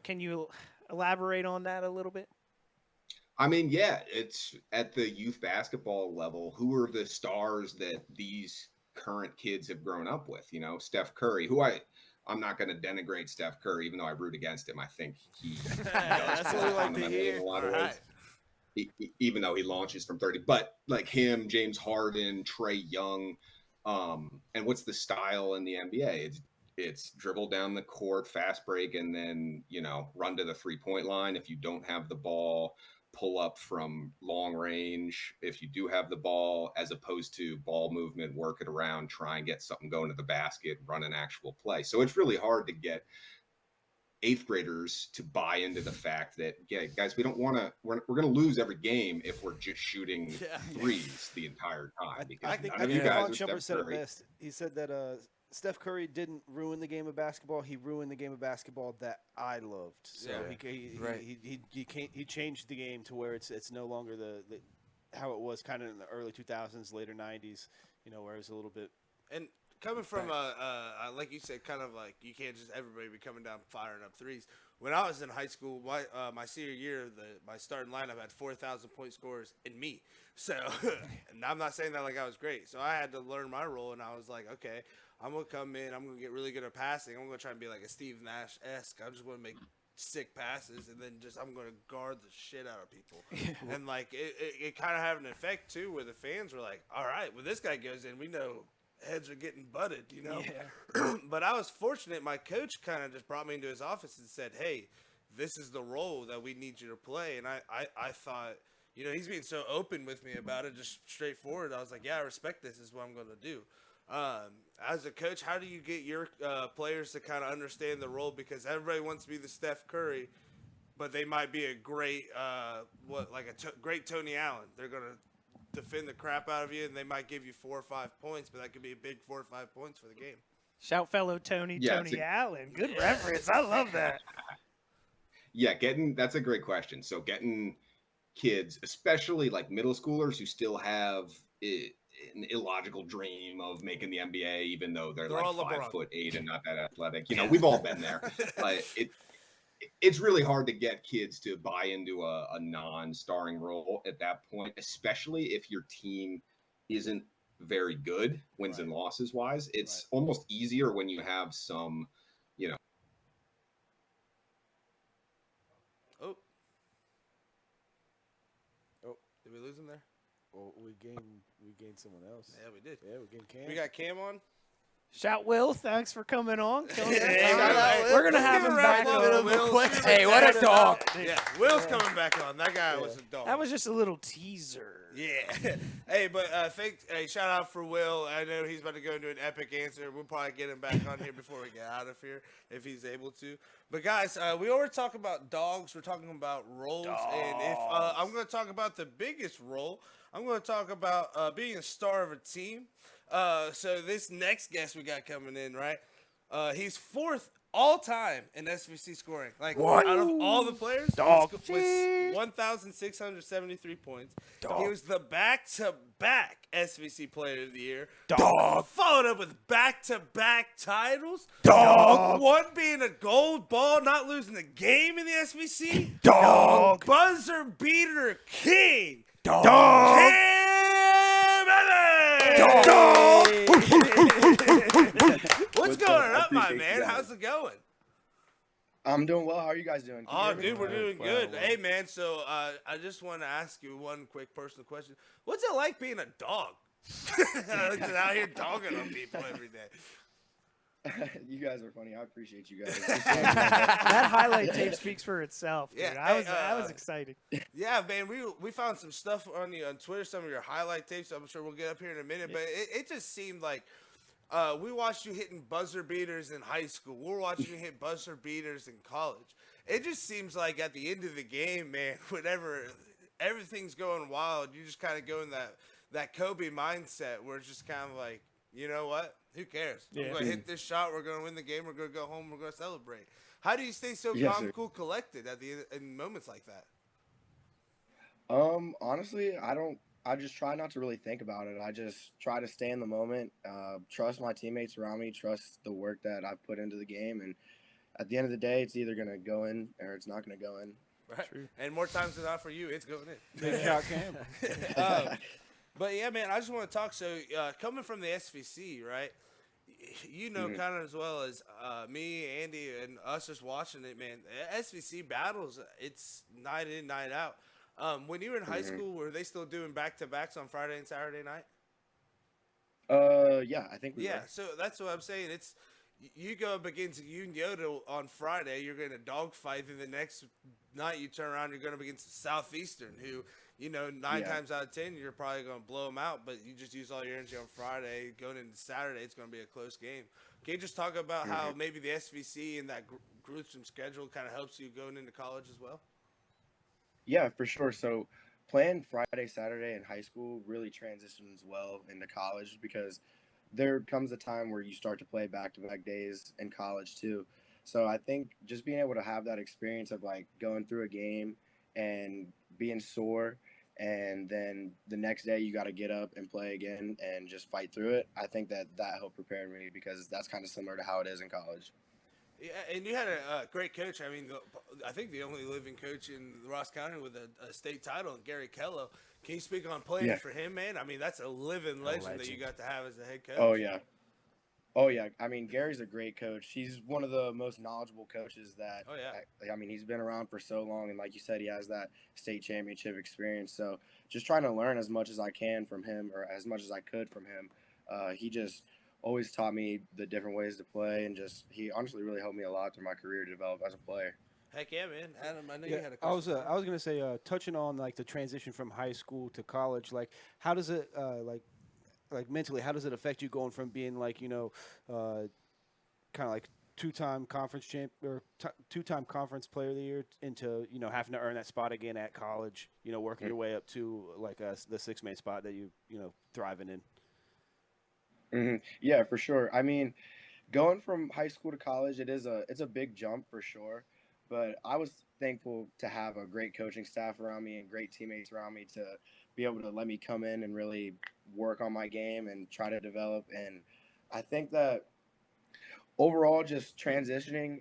can you elaborate on that a little bit? I mean, yeah, it's at the youth basketball level. Who are the stars that these current kids have grown up with? You know, Steph Curry, who I'm not going to denigrate Steph Curry, even though I root against him. I think he That's what we like to fundamentally hear. in a lot of All ways. Even though he launches from 30, but like him, James Harden, Trae Young, And what's the style in the NBA? It's dribble down the court, fast break, and then, run to the 3-point line. If you don't have the ball, pull up from long range. If you do have the ball, as opposed to ball movement, work it around, try and get something going to the basket, run an actual play. So it's really hard to get eighth graders to buy into the fact that, yeah, guys, we're going to lose every game if we're just shooting threes the entire time. Because I think you guys Von Shumpert said it best. He said that Steph Curry didn't ruin the game of basketball. He ruined the game of basketball that I loved. So he changed the game to where it's no longer the how it was kind of in the early 2000s, later 90s, where it was a little bit. And coming from like you said, kind of like you can't just everybody be coming down firing up threes. When I was in high school, my senior year, my starting lineup had 4,000 point scorers and me. So, and I'm not saying that like I was great. So I had to learn my role, and I was like, okay, I'm gonna come in, I'm gonna get really good at passing. I'm gonna try and be like a Steve Nash-esque. I'm just gonna make sick passes, and then I'm gonna guard the shit out of people. And like it kind of had an effect too, where the fans were like, all right, when this guy goes in, we know heads are getting butted, Yeah. But I was fortunate. My coach kind of just brought me into his office and said, hey, this is the role that we need you to play. And I thought, he's being so open with me about it, just straightforward. I was like, yeah, I respect this. This is what I'm going to do. As a coach, how do you get your players to kind of understand the role? Because everybody wants to be the Steph Curry, but they might be a great, great Tony Allen. They're going to defend the crap out of you, and they might give you 4 or 5 points, but that could be a big 4 or 5 points for the game. Shout fellow Tony Allen. Good reference. I love that. Yeah, that's a great question. So getting kids, especially like middle schoolers who still have an illogical dream of making the NBA, even though they're like 5'8" and not that athletic. We've all been there. But it's really hard to get kids to buy into a non-starring role at that point, especially if your team isn't very good, wins and losses wise. It's almost easier when you have some, Oh, did we lose him there? Well, we gained someone else. Yeah, we did. Yeah, we gained Cam. We got Cam on. Shout Will, thanks for coming on. We're gonna have him back on. Hey, what a dog! Yeah, Will's coming back on. That guy was a dog. That was just a little teaser. Yeah. Hey, but shout out for Will. I know he's about to go into an epic answer. We'll probably get him back on here before we get out of here if he's able to. But guys, we already talked about dogs. We're talking about roles, and if I'm going to talk about the biggest role, I'm going to talk about being a star of a team. So this next guest we got coming in, right? He's 4th all time in SVC scoring. Like out of all the players, with 1,673 points. He was the back-to-back SVC Player of the Year. Followed up with back-to-back titles. One being a gold ball, not losing a game in the SVC. Buzzer beater king. What's going up, my man? How's it going? I'm doing well. How are you guys doing? Oh, dude, we're doing good. Well. Hey, man, so I just want to ask you one quick personal question. What's it like being a dog? Out here dogging on people every day. You guys are funny. I appreciate you guys. That highlight tape speaks for itself. Dude. Yeah, I was excited. Yeah, man, we found some stuff on Twitter, some of your highlight tapes. I'm sure we'll get up here in a minute, but it just seemed like we watched you hitting buzzer beaters in high school. We're watching you hit buzzer beaters in college. It just seems like at the end of the game, man, whenever everything's going wild, you just kind of go in that Kobe mindset where it's just kind of like, you know what? Who cares? Yeah. We're going to hit this shot. We're going to win the game. We're going to go home. We're going to celebrate. How do you stay so calm, cool, collected in moments like that? Honestly, I just try not to really think about it. I just try to stay in the moment, trust my teammates around me, trust the work that I've put into the game. And at the end of the day, it's either going to go in or it's not going to go in. Right. True. And more times than not for you, it's going in. Big shot Cam. But, yeah, man, I just want to talk. So, coming from the SVC, right, kind of as well as me, Andy, and us just watching it, man, SVC battles, it's night in, night out. When you were in high school, were they still doing back-to-backs on Friday and Saturday night? Yeah, I think we Yeah, were. so that's what I'm saying. It's you go up against Union Yoda on Friday, you're going to dogfight, and the next night you turn around, you're going up against Southeastern, who nine Yeah. times out of 10 you're probably going to blow them out, but you just use all your energy on Friday. Going into Saturday, it's going to be a close game. Can you just talk about hmm how maybe the SVC and that gruesome schedule kind of helps you going into college as well? Yeah, for sure. So playing Friday, Saturday in high school really transitions well into college because there comes a time where you start to play back-to-back days in college too. So I think just being able to have that experience of like going through a game and being sore, and then the next day you got to get up and play again and just fight through it. I think that helped prepare me because that's kind of similar to how it is in college. Yeah, and you had a great coach. I mean, I think the only living coach in Ross County with a state title, Gary Kello. Can you speak on playing Yeah. for him, man? I mean, that's a living A legend that you legend. got to have as a head coach. Oh yeah. Oh yeah, I mean Gary's a great coach. He's one of the most knowledgeable coaches that. Oh, yeah. I mean, he's been around for so long, and like you said, he has that state championship experience. So just trying to learn as much as I can from him, or as much as I could from him. He just always taught me the different ways to play, and just he honestly really helped me a lot through my career to develop as a player. Heck yeah, man. Adam, I know Yeah, you had a question. I was gonna say, touching on like the transition from high school to college, like how does it like mentally, how does it affect you going from being like kind of like two-time conference champ or two-time conference player of the year into having to earn that spot again at college, working your way up to like the six-man spot that thriving in. Yeah, for sure. I mean, going from high school to college, it's a big jump for sure. But I was thankful to have a great coaching staff around me and great teammates around me to be able to let me come in and really work on my game and try to develop. And I think that overall, just transitioning,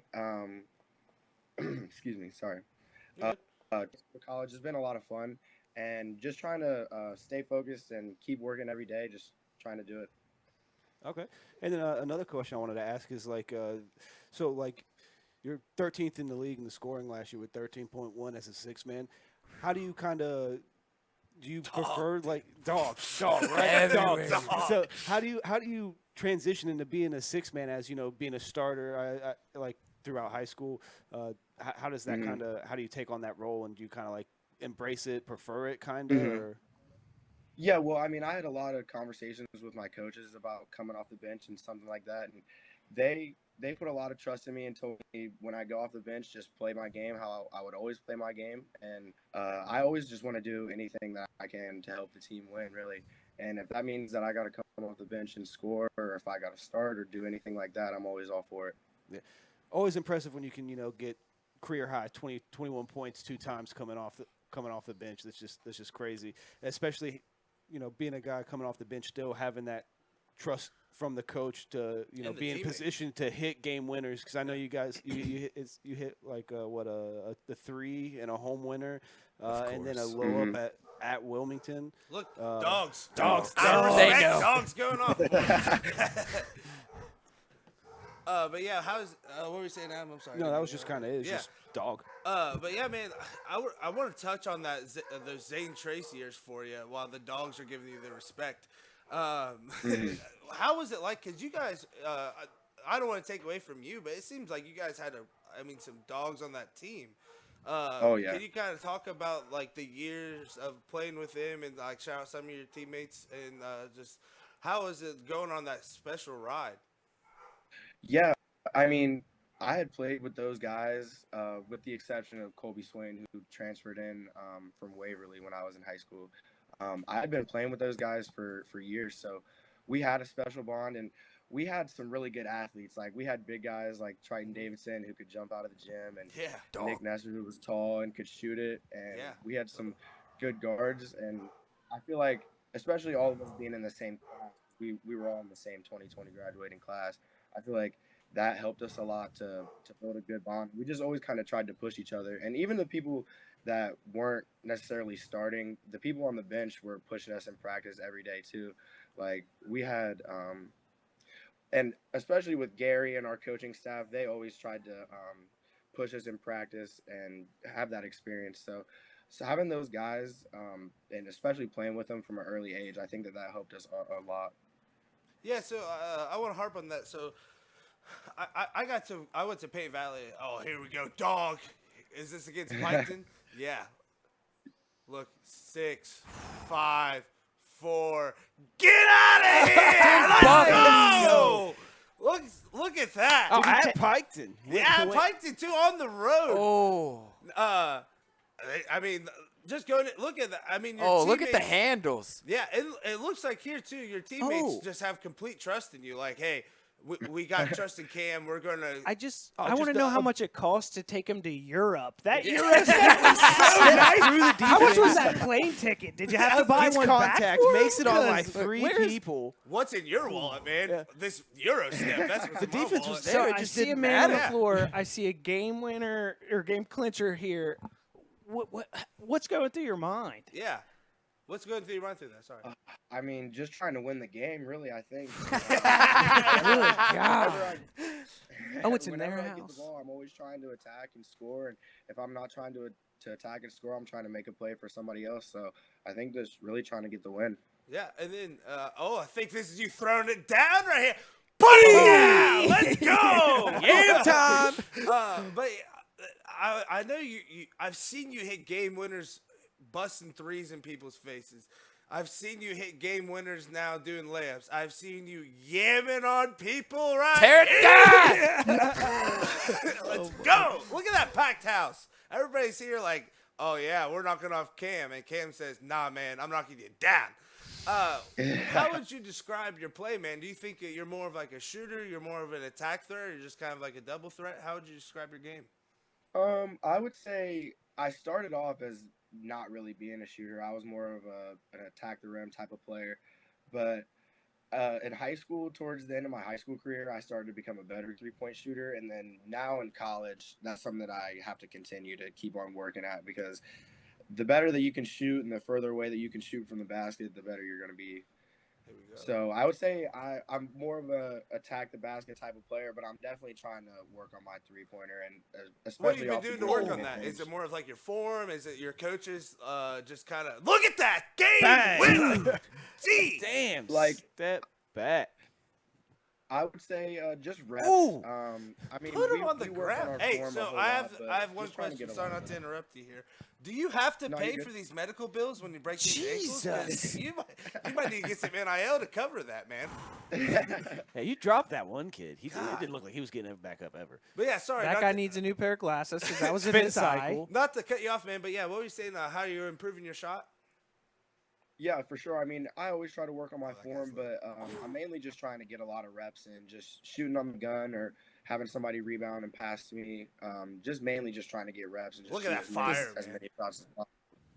excuse me, sorry, You uh, good? to college has been a lot of fun, and just trying to stay focused and keep working every day, just trying to do it. Okay. And then another question I wanted to ask is like, so like you're 13th in the league in the scoring last year with 13.1 as a six man. How do you do you prefer like dog, right? Dog. Everywhere. So how do you transition into being a six man as being a starter? I like throughout high school. How does that hmm how do you take on that role, and do you kind of like embrace it, prefer it, kind of? hmm Or Yeah, well, I mean, I had a lot of conversations with my coaches about coming off the bench and something like that, and they put a lot of trust in me and told me when I go off the bench, just play my game how I would always play my game, and I always just want to do anything that I can to help the team win, really. And if that means that I got to come off the bench and score, or if I got to start or do anything like that, I'm always all for it. yeah. Always impressive when you can get career high 21 points two times coming off the bench. That's just crazy, especially being a guy coming off the bench, still having that trust from the coach to And the be in teammates. position to hit game winners. Because I know you guys you hit like the three and a home winner, and then a course. low up at Wilmington. Look, Uh, dogs. Oh. Out of They respect, know. dogs going off. But yeah, how's what were you saying, Adam? I'm sorry. No, that was just kind of it. It's Yeah. just dog. But yeah, man, I want to touch on that those Zane Trace years for you while the dogs are giving you the respect. How was it like? Cause you guys, I don't want to take away from you, but it seems like you guys had some dogs on that team. Oh yeah. Can you kind of talk about like the years of playing with him and like shout out some of your teammates and just how is it going on that special ride? Yeah, I mean, I had played with those guys, with the exception of Colby Swain, who transferred in from Waverly when I was in high school. I had been playing with those guys for years, so we had a special bond, and we had some really good athletes. Like we had big guys like Triton Davidson who could jump out of the gym, and Yeah. Nick Nesser who was tall and could shoot it, and Yeah. we had some good guards. And I feel like, especially all of us being in the same class, we were all in the same 2020 graduating class. I feel like that helped us a lot to build a good bond. We just always kind of tried to push each other, and even the people that weren't necessarily starting, the people on the bench were pushing us in practice every day too. Like we had, and especially with Gary and our coaching staff, they always tried to push us in practice and have that experience. So having those guys, and especially playing with them from an early age, I think that helped us a lot. Yeah, so I want to harp on that. So I went to Paint Valley. Oh, here we go, dog. Is this against Piketon? Yeah. Look, 6, 5, 4. Get out of here! Let's go! Look at that. Oh, at Piketon. Yeah, at Piketon too, on the road. Oh. I mean, just go look at that. I mean, your Oh, teammates, look at the handles. Yeah, it looks like here too. Your teammates just have complete trust in you. Like, hey, we got trust in Cam. We're gonna. I want to know how much it costs to take him to Europe. That Euro step was so nice. Through the How much was that plane ticket? Did you have to buy one contact back for makes it on like 'Cause 3 people. What's in your wallet, man? Yeah. This Euro step. That's what's The in my defense wallet. was there. So It I just see a didn't man on matter. the floor. I see a game winner or game clincher here. What's going through your mind? Yeah. What's going through your mind through that? Sorry. I mean, just trying to win the game, really. I think. Good God. Oh, it's in whenever their I get the house. ball, I'm always trying to attack and score. And if I'm not trying to attack and score, I'm trying to make a play for somebody else. So I think just really trying to get the win. Yeah, and then I think this is you throwing it down right here. Booyah! Let's go! Game time. But I know you. I've seen you hit game winners, busting threes in people's faces. I've seen you hit game winners now doing layups. I've seen you yamming on people right Tear it down! Let's go! Look at that packed house. Everybody's here like, oh yeah, we're knocking off Cam, and Cam says, nah, man, I'm knocking you down. How would you describe your play, man? Do you think that you're more of like a shooter, you're more of an attack threat, or you're just kind of like a double threat? How would you describe your game? I would say I started off as not really being a shooter. I was more of an attack the rim type of player. But in high school, towards the end of my high school career, I started to become a better 3-point shooter. And then now in college, that's something that I have to continue to keep on working at, because the better that you can shoot and the further away that you can shoot from the basket, the better you're going to be. Here we go. So I would say I'm more of a attack the basket type of player, but I'm definitely trying to work on my 3-pointer, and especially What have you been doing to work on that? Is it more of like your form? Is it your coaches just kind of look at that game winner? Gee, Damn. Like, step back. I would say just reps. Ooh. I mean, put him we on the work on ground. our Hey, form a so whole I lot, but have one just trying to question. get Sorry along not to with it. interrupt you here. Do you have to No, pay you're for good. these medical bills when you break these ankles? 'Cause Jesus. You might need to get some NIL to cover that, man. Hey, you dropped that one kid. It didn't look like he was getting it back up ever. But yeah, sorry. That not guy to- needs a new pair of glasses because that was in Spin his eye. cycle. Not to cut you off, man, but yeah, what were you saying? How you're improving your shot? Yeah, for sure. I mean, I always try to work on my that form, guy's but I'm mainly just trying to get a lot of reps and just shooting on the gun or having somebody rebound and pass to me. Just mainly just trying to get reps and just Look at shoot that as many- fire, as man. many shots as possible.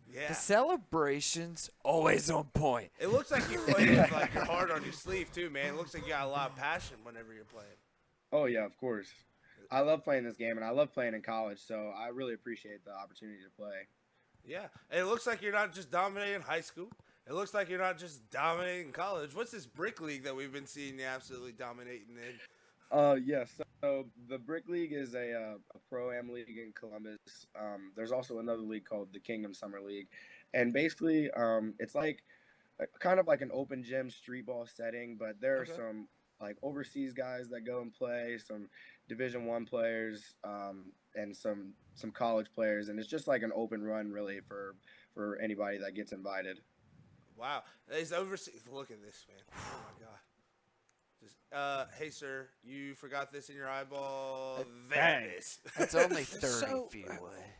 Yeah. The celebrations always on point. It looks like you play with like your heart on your sleeve too, man. It looks like you got a lot of passion whenever you're playing. Oh yeah, of course. I love playing this game, and I love playing in college, so I really appreciate the opportunity to play. Yeah, and it looks like you're not just dominating high school. It looks like you're not just dominating college. What's this brick league that we've been seeing you absolutely dominating in? Yes. So the Brick League is a pro-am league in Columbus. There's also another league called the Kingdom Summer League, and basically, it's like kind of like an open gym street ball setting. But there are some like overseas guys that go and play, some Division I players, and some college players, and it's just like an open run really for anybody that gets invited. Wow, it's overseas. Look at this, man. Oh my god. Just, hey sir, you forgot this in your eyeball. There it is. It's only 30 So, feet away.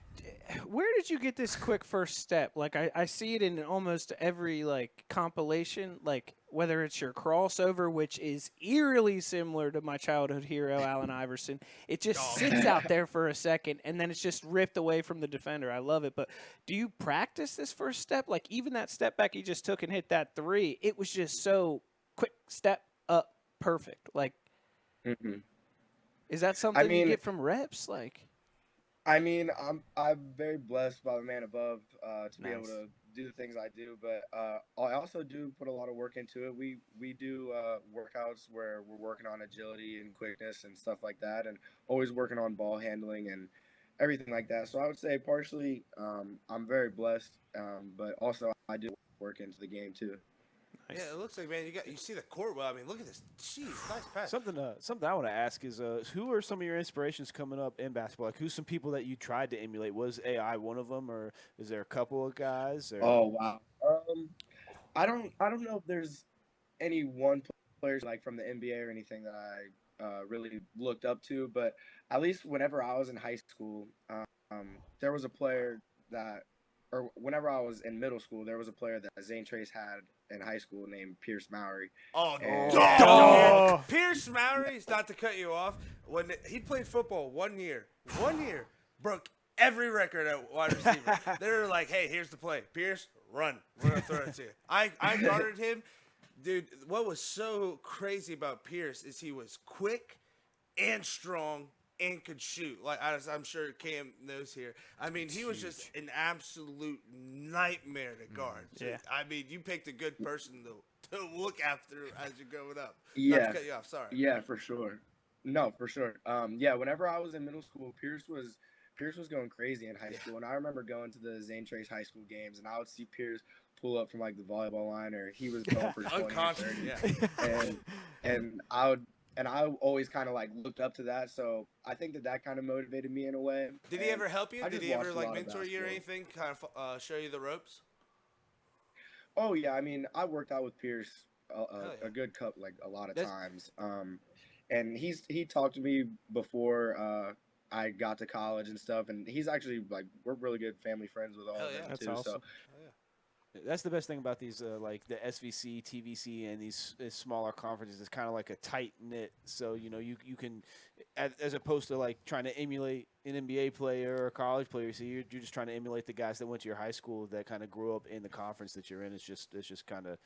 Where did you get this quick first step? Like I see it in almost every like compilation, like whether it's your crossover, which is eerily similar to my childhood hero Allen Iverson. It just sits out there for a second and then it's just ripped away from the defender. I love it. But do you practice this first step? Like even that step back he just took and hit that 3, it was just so quick step up, perfect. Like is that something you get from reps? Like I mean, I'm very blessed by the man above to be able Nice. to do the things I do, but I also do put a lot of work into it. We do workouts where we're working on agility and quickness and stuff like that, and always working on ball handling and everything like that. So I would say partially I'm very blessed, but also I do work into the game too. Yeah, it looks like, man, you see the court well. I mean, look at this. Jeez, nice pass. Something I want to ask is, who are some of your inspirations coming up in basketball? Like, who's some people that you tried to emulate? Was AI one of them, or is there a couple of guys? Or? Oh wow. I don't know if there's any one player like from the NBA or anything that I really looked up to, but at least whenever I was in high school, there was a player that, or whenever I was in middle school, there was a player that Zane Trace had in high school named Pierce Mowry. Oh, And- dog! Pierce Mowry's, not to cut you off, when he played football 1 year, broke every record at wide receiver. They were like, hey, here's the play. Pierce, run. We're going to throw it to you. I guarded him. Dude, what was so crazy about Pierce is he was quick and strong and could shoot. Like, as I'm sure Cam knows here. I mean, he was just an absolute nightmare to guard. So, Yeah. I mean, you picked a good person to look after as you're growing up. Yeah. Not to cut you off, sorry. Yeah, for sure. No, for sure. Yeah, whenever I was in middle school, Pierce was going crazy in high school, and I remember going to the Zane Trace high school games, and I would see Pierce pull up from like the volleyball line, or he was going for 20 or Unconscious, 30. yeah. and I always kind of like looked up to that, so I think that kind of motivated me in a way. Did he ever help you? I Did just he ever watched a like lot of mentor you or basketball. anything? Kind of show you the ropes? Oh yeah, I mean, I worked out with Pierce yeah. a good like a lot of That's- times. And he talked to me before I got to college and stuff, and he's actually like, we're really good family friends with all Hell of yeah. them That's too. awesome. So That's the best thing about these, like the SVC, TVC, and these smaller conferences. It's kind of like a tight knit. So you can, as opposed to like trying to emulate an NBA player or a college player. So you're just trying to emulate the guys that went to your high school that kind of grew up in the conference that you're in. It's just kind of,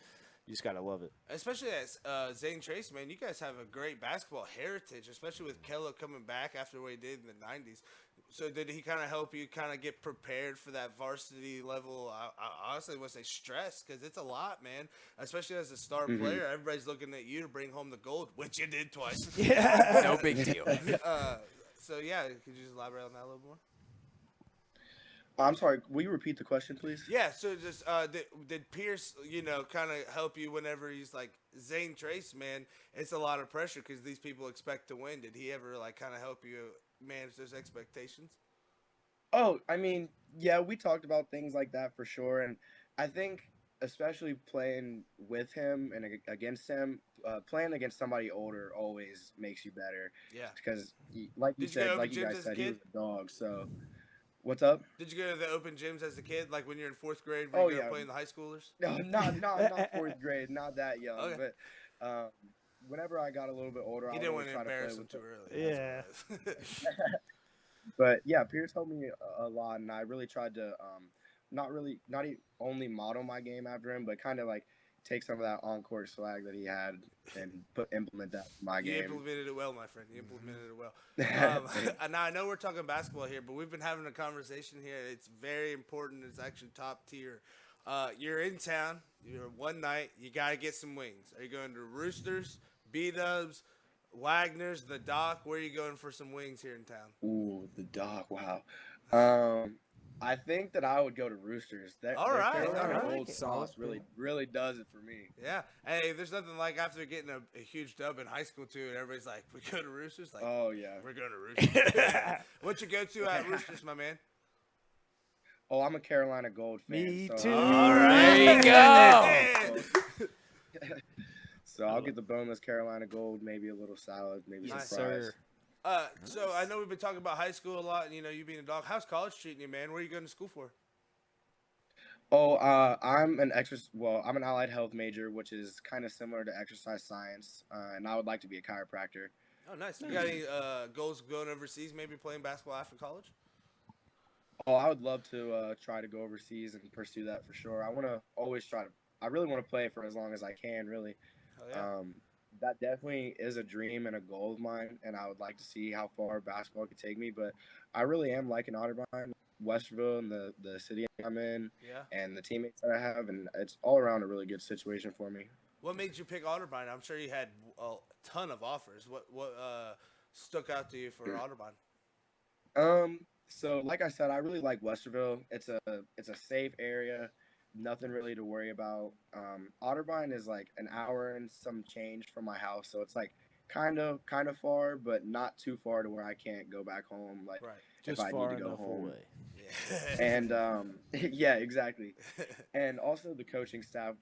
you just gotta love it. Especially as Zane Trace, man, you guys have a great basketball heritage, especially with Kello coming back after what he did in the 90s. So did he kind of help you kind of get prepared for that varsity level? I honestly would say stress, because it's a lot, man. Especially as a star player, everybody's looking at you to bring home the gold, which you did twice. No big deal. So yeah, could you just elaborate on that a little more? I'm sorry, will you repeat the question, please? Yeah, so just did Pierce, kind of help you whenever he's like, Zane Trace, man, it's a lot of pressure because these people expect to win. Did he ever like kind of help you manage those expectations? Oh, I mean, yeah, we talked about things like that for sure, and I think especially playing with him and against him, playing against somebody older always makes you better. Yeah. Because, like you Did you go said, to like you gyms guys as a said, he kid? was a dog. So, what's up? Did you go to the open gyms as a kid, like when you're in fourth grade, Oh, were you yeah. playing the high schoolers? No, not fourth grade, not that young. Okay. But whenever I got a little bit older, He I didn't would want to try to play embarrass him with too them. early. Yeah. That's what it is. But yeah, Pierce helped me a lot, and I really tried to not only model my game after him, but kind of like take some of that on-court swag that he had and implement that in my You game. implemented it well, my friend. You implemented it well. And now I know we're talking basketball here, but we've been having a conversation here. It's very important. It's actually top tier. You're in town. You're one night. You got to get some wings. Are you going to Roosters, B-Dubs, Wagner's, the Dock? Where are you going for some wings here in town? Ooh, the Dock! Wow. I think that I would go to Roosters. All right, Carolina all right. Gold sauce really does it for me. Yeah. Hey, there's nothing like after getting a huge dub in high school, too, and everybody's like, we go to Roosters? Like, Oh yeah. we're going to Roosters. What's your go-to at Roosters, my man? Oh, I'm a Carolina Gold fan. Me so too. All There you go. So I'll get the boneless Carolina Gold, maybe a little salad, maybe some Yes, fries. sir. So I know we've been talking about high school a lot, and you being a dog. How's college treating you, man? Where are you going to school for? Oh, I'm an allied health major, which is kind of similar to exercise science, and I would like to be a chiropractor. Oh, nice. You got any goals going overseas? Maybe playing basketball after college? Oh, I would love to try to go overseas and pursue that for sure. I really want to play for as long as I can, really. Hell yeah. That definitely is a dream and a goal of mine, and I would like to see how far basketball could take me. But I really am liking Otterbein, Westerville, and the city I'm in, Yeah. and the teammates that I have, and it's all around a really good situation for me. What made you pick Otterbein? I'm sure you had a ton of offers. What stuck out to you for Otterbein? So like I said, I really like Westerville. It's a safe area. nothing really to worry about. Otterbein is like an hour and some change from my house, so it's like kind of far, but not too far to where I can't go back home. Like Right. if Just I need far to go enough home. away. Yeah. And yeah, exactly. And also the coaching staff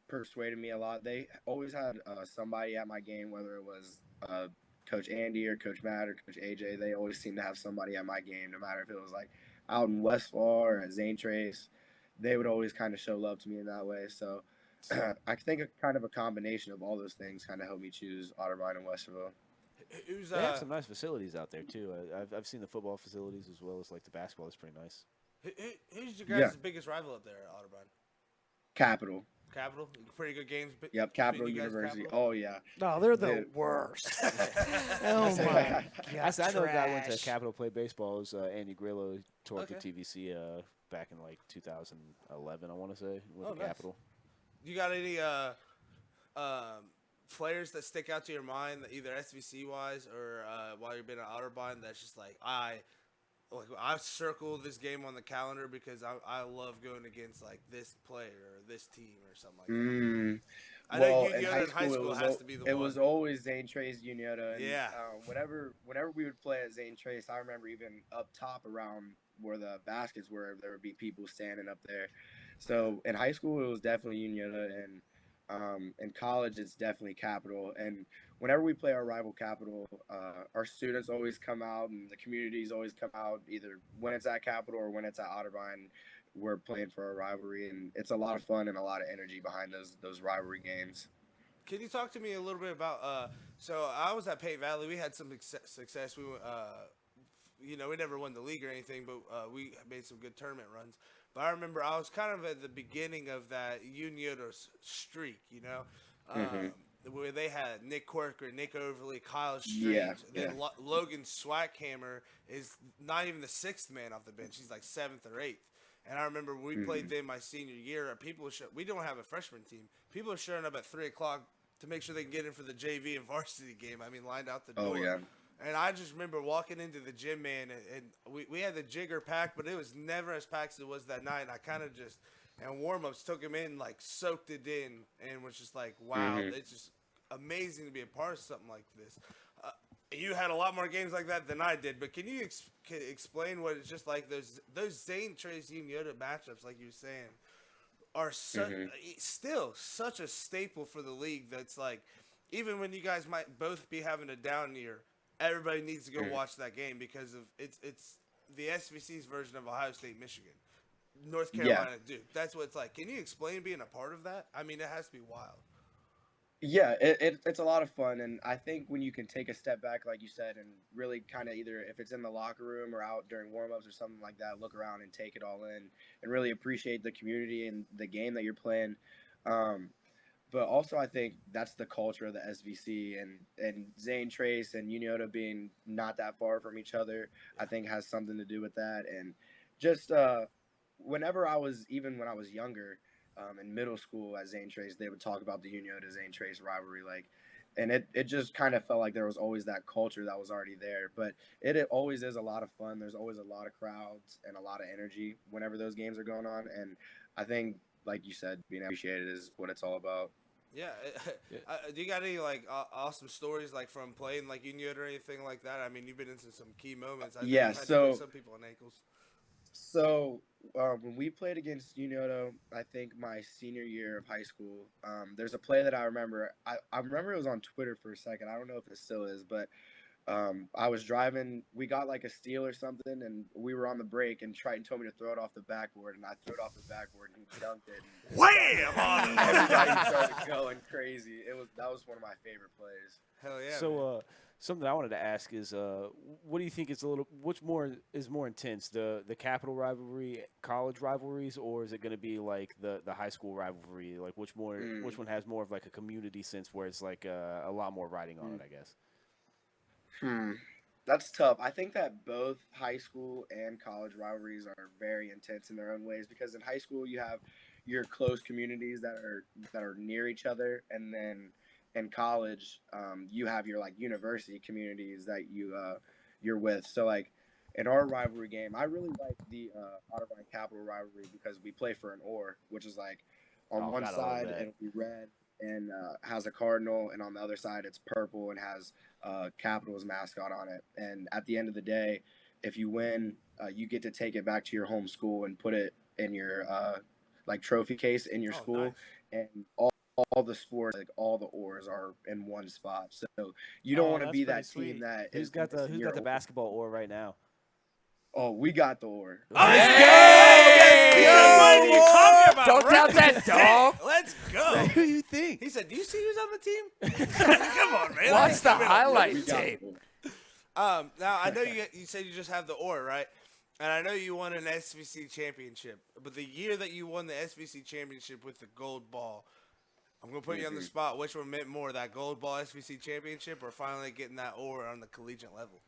persuaded me a lot. They always had somebody at my game, whether it was Coach Andy or Coach Matt or Coach AJ. They always seemed to have somebody at my game, no matter if it was like out in Westfall or at Zane Trace. They would always kind of show love to me in that way. So I think kind of a combination of all those things kind of helped me choose Otterbein and Westerville. They have some nice facilities out there too. I've seen the football facilities as well as like the basketball is pretty nice. Who's your guys' biggest rival up there at Otterbein? Capital. Capital? Pretty good games. Yep, Capital University. Capital? Oh yeah. No, they're the worst. Oh my god. I know a guy went to Capital play baseball. It was Andy Grillo toured the TVC back in like 2011, I want to say, with Capital. You got any players that stick out to your mind, that either SVC wise or while you've been at Otterbein, that's just like I circle this game on the calendar because I love going against like this player or this team or something like that. I know in high school has to be the one. It was always Zane Trace Unioto. And, yeah. Whenever we would play at Zane Trace, I remember even up top around where the baskets were, there would be people standing up there. So in high school, it was definitely Unioto, and in college, it's definitely Capital. And whenever we play our rival Capital, our students always come out, and the communities always come out, either when it's at Capital or when it's at Otterbein. We're playing for a rivalry, and it's a lot of fun and a lot of energy behind those rivalry games. Can you talk to me a little bit about? So I was at Pate Valley. We had some success. We we never won the league or anything, but we made some good tournament runs. But I remember I was kind of at the beginning of that Unioto streak, where they had Nick Corker, Nick Overly, Kyle Strange. Then Logan Swackhammer is not even the sixth man off the bench. He's like seventh or eighth. And I remember we played them my senior year. We don't have a freshman team. People are showing up at 3 o'clock to make sure they can get in for the JV and varsity game. I mean, lined out the door. Oh, yeah. And I just remember walking into the gym, man, and we had the jigger packed, but it was never as packed as it was that night. And I kind of just, and warm-ups took him in, like soaked it in, and was just like, wow, it's just amazing to be a part of something like this. You had a lot more games like that than I did, but can you explain what it's just like? Those Zane Trace Unioto matchups, like you were saying, are still such a staple for the league. That's like, even when you guys might both be having a down year, everybody needs to go watch that game because of it's the SVC's version of Ohio State, Michigan, North Carolina, Duke. That's what it's like. Can you explain being a part of that? I mean, it has to be wild. Yeah, it's a lot of fun, and I think when you can take a step back, like you said, and really kind of either if it's in the locker room or out during warm-ups or something like that, look around and take it all in and really appreciate the community and the game that you're playing. But also I think that's the culture of the SVC, and Zane Trace and Unioto being not that far from each other, I think has something to do with that. And just when I was younger, in middle school at Zane Trace, they would talk about the Unioto Zane Trace rivalry, and it just kind of felt like there was always that culture that was already there. But it always is a lot of fun. There's always a lot of crowds and a lot of energy whenever those games are going on. And I think, like you said, being appreciated is what it's all about. Yeah. Do you got any like awesome stories like from playing like Unioto or anything like that? I mean, you've been into some key moments. So some people on ankles. So when we played against Unioto, I think my senior year of high school, there's a play that I remember. I remember it was on Twitter for a second. I don't know if it still is, but I was driving. We got like a steal or something, and we were on the break, and Triton told me to throw it off the backboard, and I threw it off the backboard, and he dunked it. Wham! Everybody started going crazy. That was one of my favorite plays. Hell yeah. So something I wanted to ask is, what do you think which is more intense, the Capital rivalry, college rivalries, or is it going to be like the high school rivalry? Like which one has more of like a community sense where it's like a lot more riding on it, I guess? That's tough. I think that both high school and college rivalries are very intense in their own ways, because in high school you have your close communities that are near each other, and then in college you have your like university communities that you're with. So like in our rivalry game, I really like the Otterbein Capital rivalry because we play for an oar, which is like on one side it'll be red and has a cardinal, and on the other side it's purple and has Capital's mascot on it. And at the end of the day, if you win, you get to take it back to your home school and put it in your like trophy case in your school, nice. And all the sports, like all the oars, are in one spot. So you don't want to be that sweet. team that who's got the basketball oar right now? Oh, we got the oar. Let's go! What are you talking about? Don't doubt that dog. Let's go. Who do you think? He said, "Do you see who's on the team?" Come on, man. Watch the highlight tape. Now I know you said you just have the oar, right? And I know you won an SVC championship, but the year that you won the SVC championship with the gold ball, I'm gonna put you on the spot. Which one meant more, that gold ball SVC championship, or finally getting that oar on the collegiate level?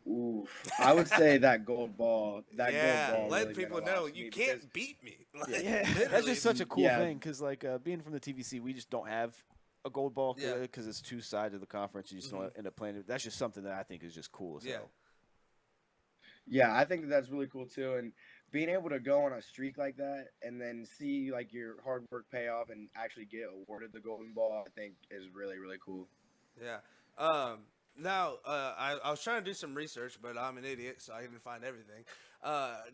Ooh, I would say that gold ball. That gold ball. Let really people know you can't beat me. That's just such a cool thing because, like, being from the TVC, we just don't have a gold ball because it's two sides of the conference. You just don't end up playing. That's just something that I think is just cool. So. Yeah, I think that's really cool too, and being able to go on a streak like that and then see like your hard work pay off and actually get awarded the golden ball, I think is really, really cool. Yeah. Now, I was trying to do some research, but I'm an idiot, so I didn't find everything.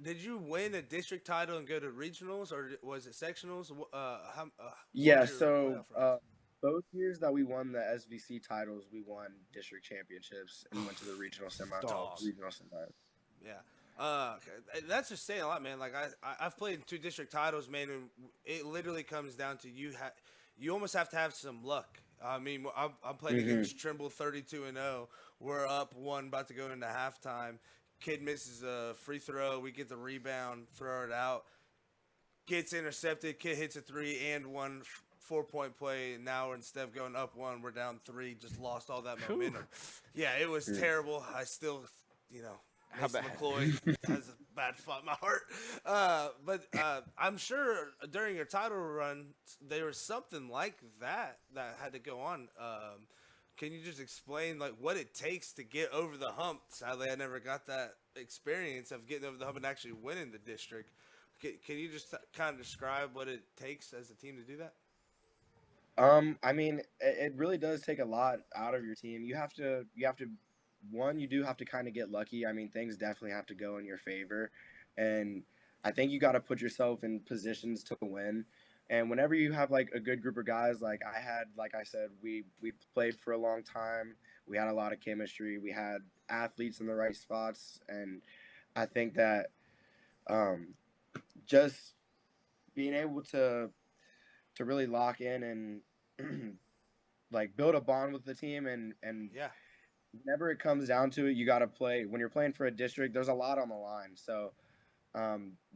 Did you win a district title and go to regionals, or was it sectionals? Both years that we won the SVC titles, we won district championships and went to the regional semifinals. Yeah. That's just saying a lot, man. Like I've played in 2 district titles, man, and it literally comes down to you almost have to have some luck. I mean, I'm playing against Trimble 32-0. We're up 1, about to go into halftime. Kid misses a free throw. We get the rebound, throw it out. Gets intercepted. Kid hits a 3 and 1 4-point play. And now instead of going up 1, we're down 3. Just lost all that momentum. Yeah, it was terrible. I still, Mason McCloy has a bad spot in my heart. But I'm sure during your title run, there was something like that had to go on. Can you just explain like what it takes to get over the hump? Sadly, I never got that experience of getting over the hump and actually winning the district. Can you just kind of describe what it takes as a team to do that? I mean, it really does take a lot out of your team. You have to one, you do have to kind of get lucky. I mean, things definitely have to go in your favor. And I think you got to put yourself in positions to win. And whenever you have like a good group of guys, like I had, like I said, we played for a long time. We had a lot of chemistry. We had athletes in the right spots. And I think that just being able to really lock in and like build a bond with the team and whenever it comes down to it, you got to play. When you're playing for a district, there's a lot on the line. So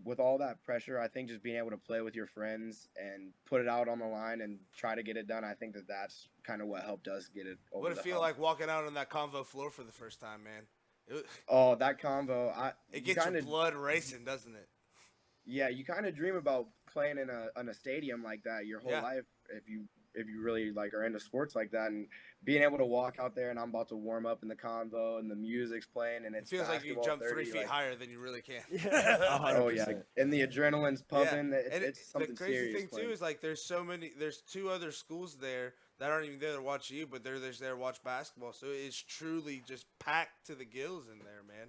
with all that pressure, I think just being able to play with your friends and put it out on the line and try to get it done, I think that's kind of what helped us get it over. What did it feel like walking out on that convo floor for the first time, man? That convo. It gets your blood racing, doesn't it? Yeah, you kind of dream about playing in a stadium like that your whole life if you really like are into sports like that, and being able to walk out there and I'm about to warm up in the convo and the music's playing and it feels like you jump 3 feet higher than you really can. Oh yeah, and the adrenaline's pumping. It's something serious. The crazy thing too is like there's 2 other schools there that aren't even there to watch you, but they're just there to watch basketball. So it's truly just packed to the gills in there, man.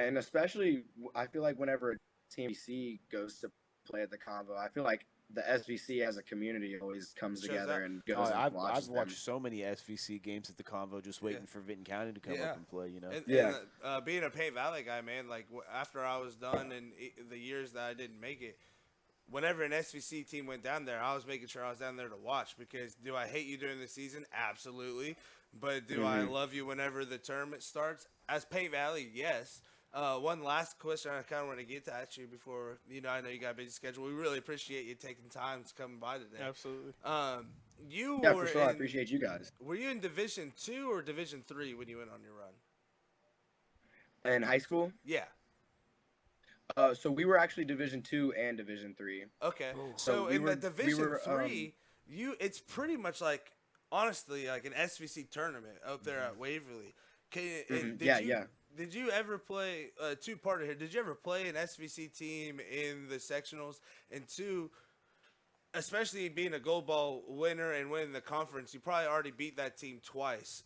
And especially I feel like whenever a Team SVC goes to play at the convo, I feel like the SVC as a community always comes together and goes. I've watched so many SVC games at the convo, just waiting for Vinton County to come up and play. And being a Paint Valley guy, man, like after I was done and the years that I didn't make it, whenever an SVC team went down there, I was making sure I was down there to watch, because do I hate you during the season? Absolutely. But do I love you whenever the tournament starts? As Paint Valley, yes. One last question I kind of want to get to actually before, I know you got a busy schedule. We really appreciate you taking time to come by today. Absolutely. For sure. I appreciate you guys. Were you in Division 2 or Division 3 when you went on your run? In high school? Yeah. So we were actually Division 2 and Division 3. Okay. So in the Division 3, it's pretty much like, honestly, like an SVC tournament out there at Waverly. Did you ever play two-parter here? Did you ever play an SVC team in the sectionals? And two, especially being a gold ball winner and winning the conference, you probably already beat that team twice.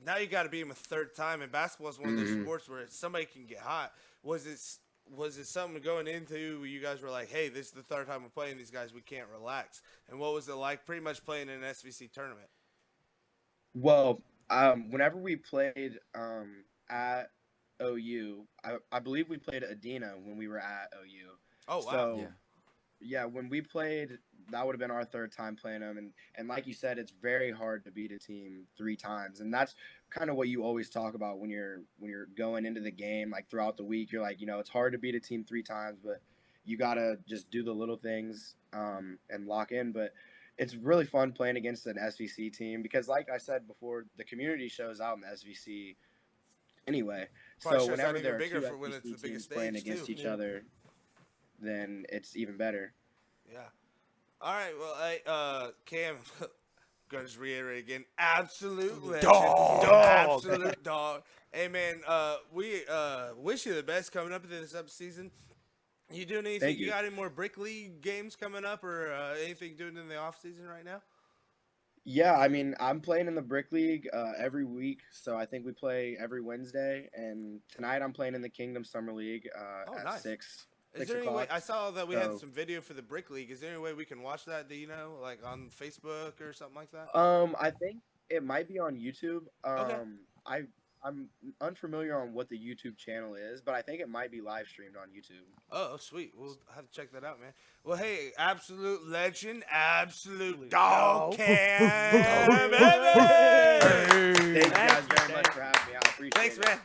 Now you got to beat them a third time. And basketball is one of those sports where somebody can get hot. Was it something going into where you guys were like, hey, this is the third time we're playing these guys, we can't relax? And what was it like pretty much playing in an SVC tournament? Well, whenever we played at OU, I believe we played Adina when we were at OU. Oh, wow. So, yeah, when we played, that would have been our third time playing them. And like you said, it's very hard to beat a team 3 times. And that's kind of what you always talk about when you're going into the game, like throughout the week. You're like, it's hard to beat a team 3 times, but you got to just do the little things and lock in. But it's really fun playing against an SVC team because, like I said before, the community shows out in the SVC anyway. Probably so whenever there are bigger 2 for when it's SVC the biggest teams playing stage, against too. each other, then it's even better. Yeah. All right. Well, Cam, gonna just reiterate again. Absolute legend. Absolute dog. Hey, man. We wish you the best coming up into this season. You doing anything? Thank you. You got any more Brick League games coming up, or anything doing in the off season right now? Yeah, I mean, I'm playing in the Brick League every week, so I think we play every Wednesday. And tonight I'm playing in the Kingdom Summer League at nice. 6. Is there any way? I saw that we had So- some video for the Brick League. Is there any way we can watch that? Do you know, like on Facebook or something like that? I think it might be on YouTube. Okay. I'm unfamiliar on what the YouTube channel is, but I think it might be live streamed on YouTube. Oh, sweet. We'll have to check that out, man. Well, hey, absolute legend, absolute dog Cam, baby! Thank you guys very much for having me. I appreciate Thanks, it. man.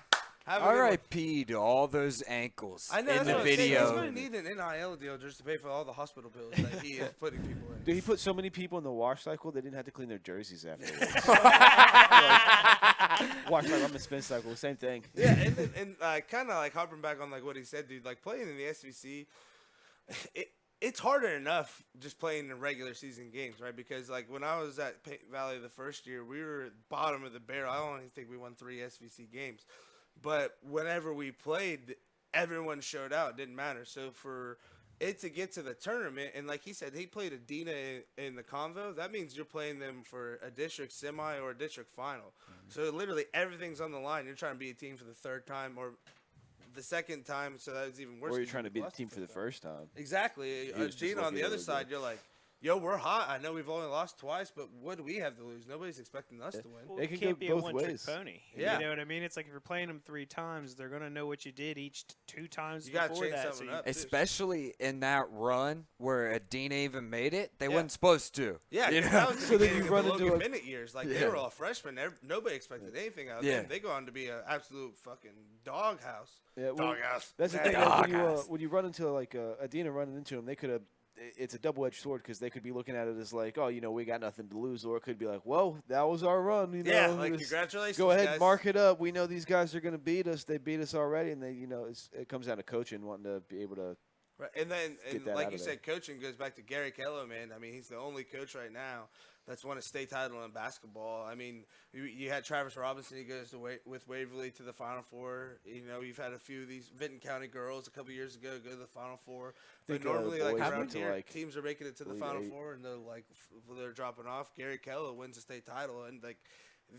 Have a good one. R.I.P. to all those ankles I know, in that's the what I'm saying. He's video. going to need an NIL deal just to pay for all the hospital bills that he is putting people in. Dude, he put so many people in the wash cycle, they didn't have to clean their jerseys afterwards. Wash cycle, I'm in spin cycle, same thing. Yeah, and kind of like hopping back on like what he said, dude. Like playing in the SVC, it's harder enough just playing in regular season games, right? Because like when I was at Valley the first year, we were bottom of the barrel. I don't even think we won 3 SVC games, but whenever we played, everyone showed out. It didn't matter. So for it to get to the tournament, and like he said, he played Adina in the convo. That means you're playing them for a district semi or a district final. Mm-hmm. So literally everything's on the line. You're trying to beat a team for the 3rd time or the 2nd time, so that was even worse. Or you're trying to beat the team for the first time. Exactly. Adina on the other side, you're like, yo, we're hot. I know we've only lost twice, but what do we have to lose? Nobody's expecting us to win. Well, It it can can't go be a both one-trick ways. pony. Yeah. You know what I mean? It's like if you're playing them 3 times, they're going to know what you did each 2 times You gotta before change that. something you- up. Especially in that run where Adina even made it, they Yeah. weren't supposed to. Yeah, You 'cause know? that was the So then beginning you of run the into Logan a- Bennett years. Like, they Yeah. were all freshmen. Nobody expected anything out of Yeah. them. They go on to be an absolute fucking doghouse. Yeah, well, Doghouse. that's the Yeah. thing. Doghouse. When you run into like Adina running into him, they could have. It's a double-edged sword because they could be looking at it as like, oh, we got nothing to lose, or it could be like, well, that was our run. Yeah, know, like, just congratulations, Go ahead, guys. mark it up. We know these guys are going to beat us. They beat us already, and it comes down to coaching, wanting to be able to. Right. And then, Get that like out you of said, coaching goes back to Gary Kello, man. I mean, he's the only coach right now that's won a state title in basketball. I mean, you had Travis Robinson. He goes with Waverly to the Final Four. You've had a few of these Vinton County girls a couple years ago go to the Final Four. But think, normally, like boys around went to, here, like, teams are making it to the Elite Final 8. Four, and they're dropping off. Gary Kello wins a state title, and like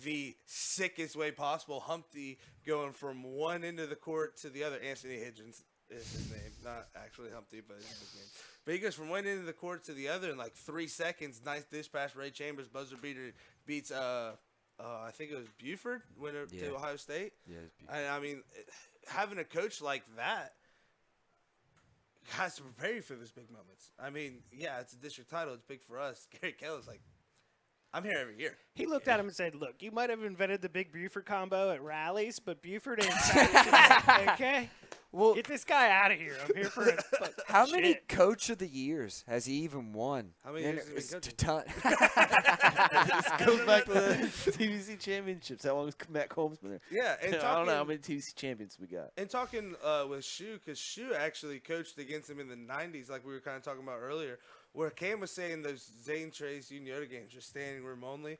the sickest way possible, Humpty going from one end of the court to the other. Anthony Hitchens is his name, not actually Humpty, but it's his name. But he goes from one end of the court to the other in like 3 seconds. Nice dish pass. Ray Chambers buzzer beater beats I think it was Buford winner to Ohio State. Yeah, And I mean, having a coach like that has to prepare you for those big moments. I mean, yeah, it's a district title. It's big for us. Gary Keller's like, I'm here every year. He looked at him and said, look, you might have invented the big Buford combo at rallies, but Buford ain't satisfied, okay? Well, Get this guy out of here. I'm here for it. how many Coach of the Years has he even won? How many years has he been coaching? This goes back to the TVC championships. How long has Matt Combs been there? Yeah, and I don't know how many TVC champions we got. And talking with Shu, because Shu actually coached against him in the 90s, like we were kind of talking about earlier, where Cam was saying those Zane Trace Uniota games, just standing room only.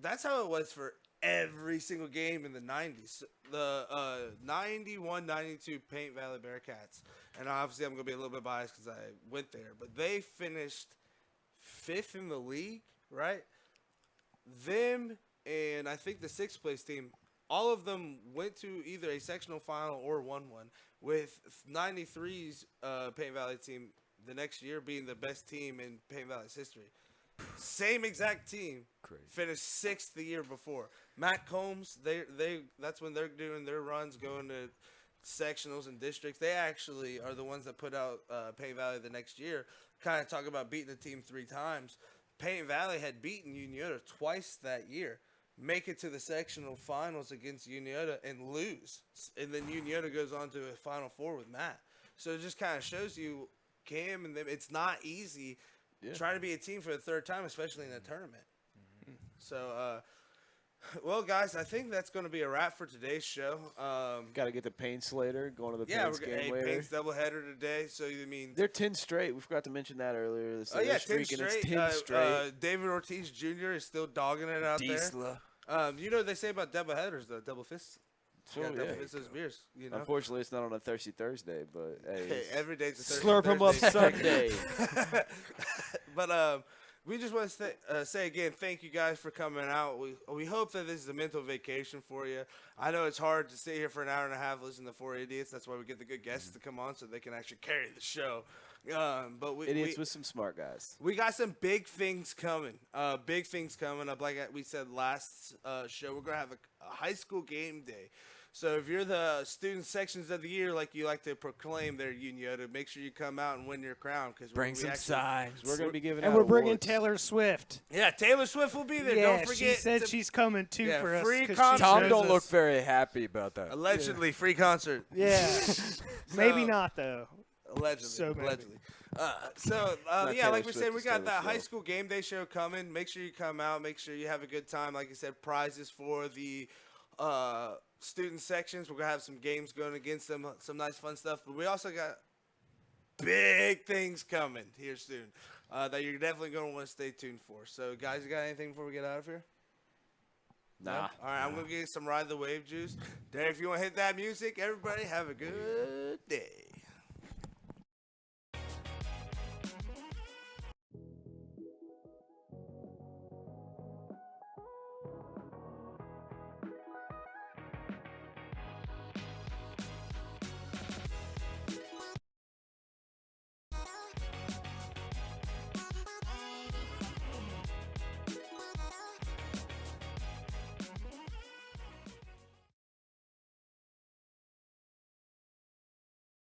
That's how it was for every single game in the 90s. The 91-92 Paint Valley Bearcats. And obviously I'm going to be a little bit biased because I went there. But they finished 5th in the league, right? Them and I think the 6th place team, all of them went to either a sectional final or won one, with 93's Paint Valley team the next year being the best team in Paint Valley's history. Same exact team finished 6th the year before. Matt Combs, that's when they're doing their runs, going to sectionals and districts. They actually are the ones that put out Paint Valley the next year. Kind of talk about beating the team 3 times. Paint Valley had beaten Uniota twice that year. Make it to the sectional finals against Uniota and lose. And then Uniota goes on to a Final Four with Matt. So it just kind of shows you, Cam and them, it's not easy trying to be a team for the 3rd time, especially in a tournament. Mm-hmm. So, well, guys, I think that's going to be a wrap for today's show. Got to get the Paints later, going to the Paints game later. Paints doubleheader today. So, you mean they're 10 straight. We forgot to mention that earlier. 10 straight. 10 straight. David Ortiz Jr. is still dogging it out there. You know what they say about doubleheaders, though? Double fists. Double fists those beers. You know? Unfortunately, it's not on a Thirsty Thursday, but hey, every day's a Thursday. Slurp them up Sunday. But we just want to say again, thank you guys for coming out. We hope that this is a mental vacation for you. I know it's hard to sit here for an hour and a half listening to 4 idiots. That's why we get the good guests to come on so they can actually carry the show. But idiots with some smart guys. We got some big things coming. Big things coming up. Like we said last show, we're gonna have a high school game day. So if you're the student sections of the year, like you like to proclaim there, Uniota, make sure you come out and win your crown. Cause bring some signs. We're going to be giving out awards. And we're bringing Taylor Swift. Yeah, Taylor Swift will be there. Yeah, don't forget. she said she's coming too for us. Free concert. Tom don't look very happy about that. Allegedly, free concert. Yeah. Maybe not, though. Allegedly. So allegedly. Yeah, like we said, we got that high school game day show coming. Make sure you come out. Make sure you have a good time. Like I said, prizes for the student sections. We're going to have some games going against them, some nice fun stuff. But we also got big things coming here soon that you're definitely going to want to stay tuned for. So, guys, you got anything before we get out of here? Nah. No? All right, I'm going to get some Ride the Wave juice. Dave, if you want to hit that music, everybody have a good day.